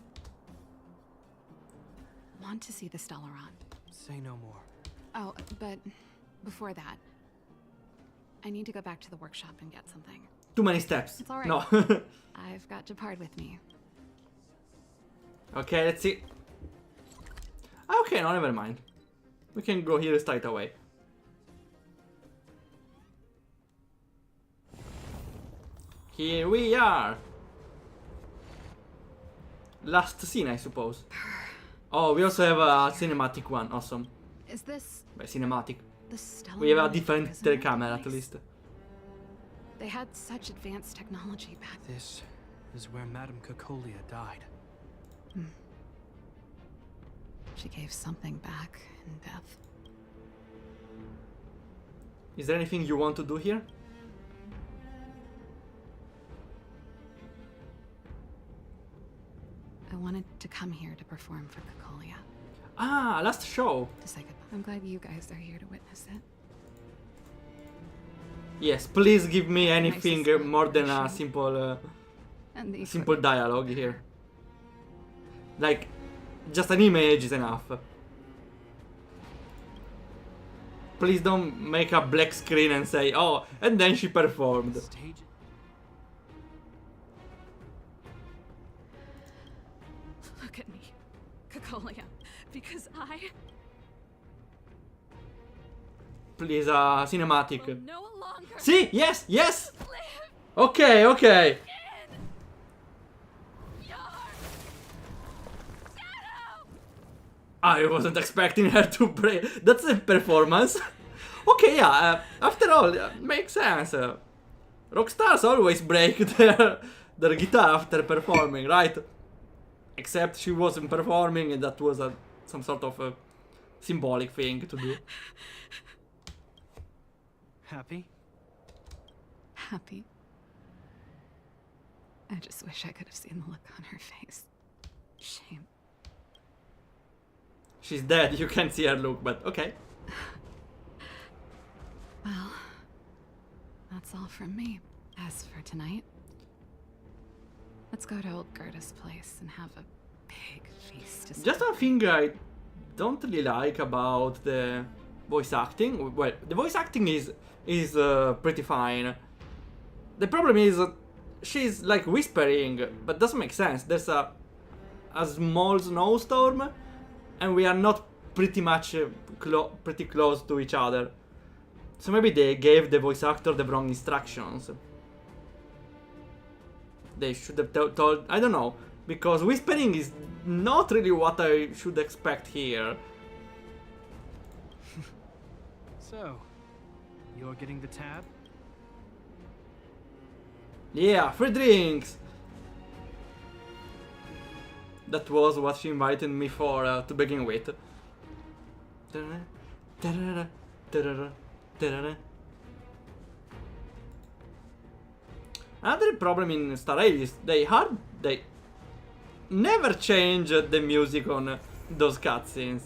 want to see the Stellaron. Say no more. Oh, but before that, I need to go back to the workshop and get something. Too many steps. It's all right. No. I've got Shepard with me. Okay, let's see. Okay, no, never mind. We can go here straight away. Here we are. Last scene, I suppose. Oh, we also have a cinematic one. Awesome. Is this By cinematic. the Stellar We have a Mine different prisoner camera at place? least. They had such advanced technology back then. This is where Madame Cacolia died. She gave something back in death. Is there anything you want to do here? I wanted to come here to perform for Cacolia. Ah, last show. To say goodbye. I'm glad you guys are here to witness it. Yes, please give me anything Nicest more than a celebration. And the simple dialogue here. Like, just an image is enough. Please don't make a black screen and say, oh, and then she performed. Stage. Look at me, Cacolia, because I Please, cinematic. Will no longer See, yes, yes. live Okay, okay. in your shadow. I wasn't expecting her to break. That's a performance. Okay, yeah. After all, makes sense. Rockstars always break their guitar after performing, right? Except she wasn't performing, and that was some sort of a symbolic thing to do. Happy? happy. I just wish I could have seen the look on her face. Shame. She's dead, you can't see her look, but okay. Well, that's all from me. As for tonight, let's go to old Gerda's place and have a big feast to Just one thing I don't really like about the voice acting. Well, the voice acting is pretty fine. The problem is she's like whispering, but doesn't make sense. There's a small snowstorm, and we are not pretty much pretty close to each other. So maybe they gave the voice actor the wrong instructions. They should have told, I don't know, because whispering is not really what I should expect here. So, you're getting the tab? Yeah, free drinks! That was what she invited me for to begin with. Another problem in Star Rail is they never change the music on those cutscenes.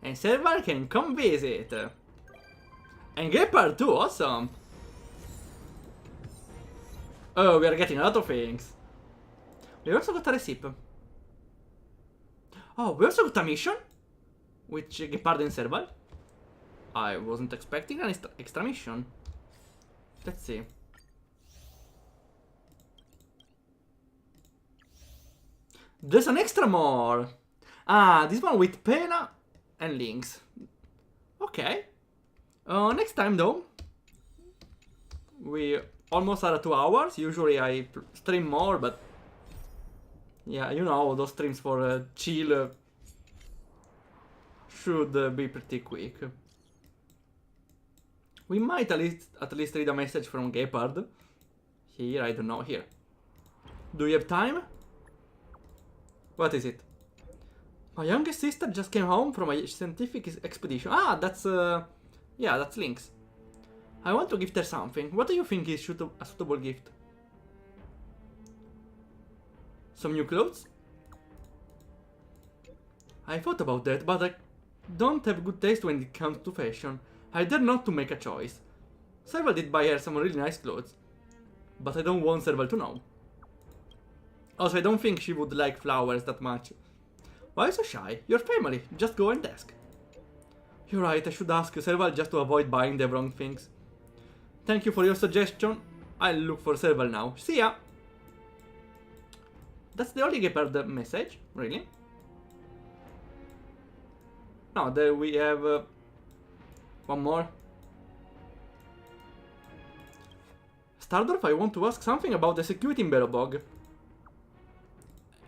And Serval can come visit. And Gepard too, awesome. Oh, we are getting a lot of things. We also got a receipt. Oh, we also got a mission? With Gepard and Serval? I wasn't expecting an extra mission. Let's see. There's an extra more. Ah, this one with Pena and Lynx. Okay. Next time though. We almost are at 2 hours. Usually I stream more, but yeah, you know, those streams for chill should be pretty quick. We might at least read a message from Gepard. Here, I don't know, here. Do you have time? What is it? My youngest sister just came home from a scientific expedition. Ah, that's yeah, that's Lynx. I want to gift her something. What do you think is a suitable gift? Some new clothes? I thought about that, but I don't have good taste when it comes to fashion. I dare not to make a choice. Serval did buy her some really nice clothes, but I don't want Serval to know. Also, I don't think she would like flowers that much. Why so shy? Your family. Just go and ask. You're right, I should ask Serval just to avoid buying the wrong things. Thank you for your suggestion. I'll look for Serval now. See ya! That's the only Gepard message? Really? No, there we have one more. Stardorf, I want to ask something about the security in Belobog.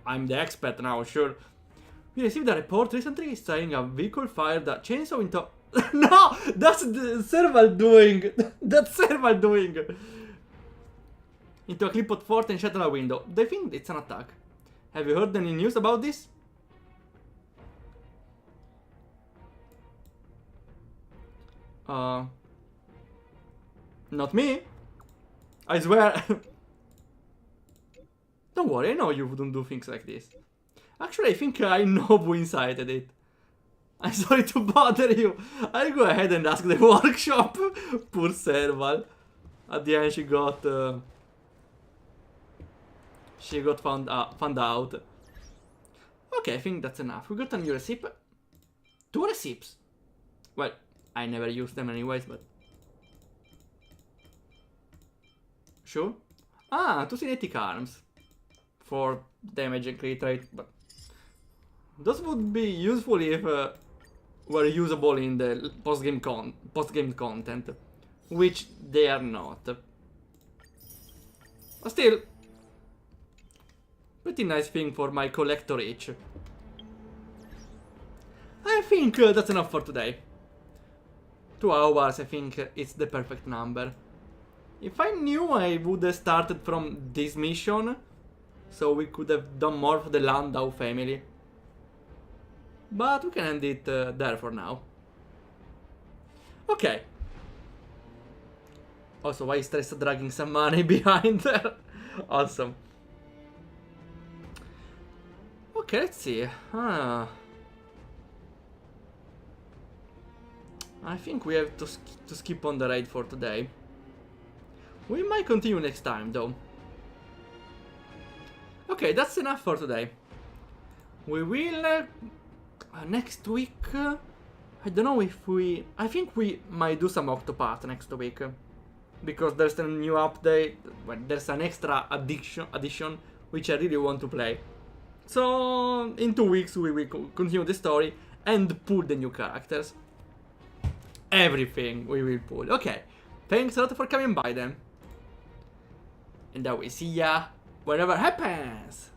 I'm the expert now, sure. We received a report recently saying a vehicle fired a chainsaw into... No! That's the Serval doing! That's Serval doing! Into a clipboard fort and shattered a window. They think it's an attack. Have you heard any news about this? Not me. I swear. Don't worry, I know you wouldn't do things like this. Actually, I think I know who incited it. I'm sorry to bother you. I'll go ahead and ask the workshop. Poor Serval. At the end, she got found out. Okay, I think that's enough. We got a new receipt. 2 receipts. Well, I never use them anyways, but... Sure. Ah, 2 kinetic arms. For damage and crit rate, but... Those would be useful if were usable in the post-game content. Which they are not. But still... Pretty nice thing for my collector itch. I think that's enough for today. 2 hours, I think it's the perfect number. If I knew, I would have started from this mission, so we could have done more for the Landau family. But we can end it there for now. Okay. Also, why is Tressa dragging some money behind her? Awesome. Okay, let's see. I think we have to skip on the raid for today. We might continue next time, though. Okay, that's enough for today. We will... next week... I don't know if we... I think we might do some Octopath next week. Because there's a new update... Well, there's an extra addition which I really want to play. So, in 2 weeks we will continue the story and pull the new characters. Everything we will pull. Okay, thanks a lot for coming by then. And I will see ya whenever happens.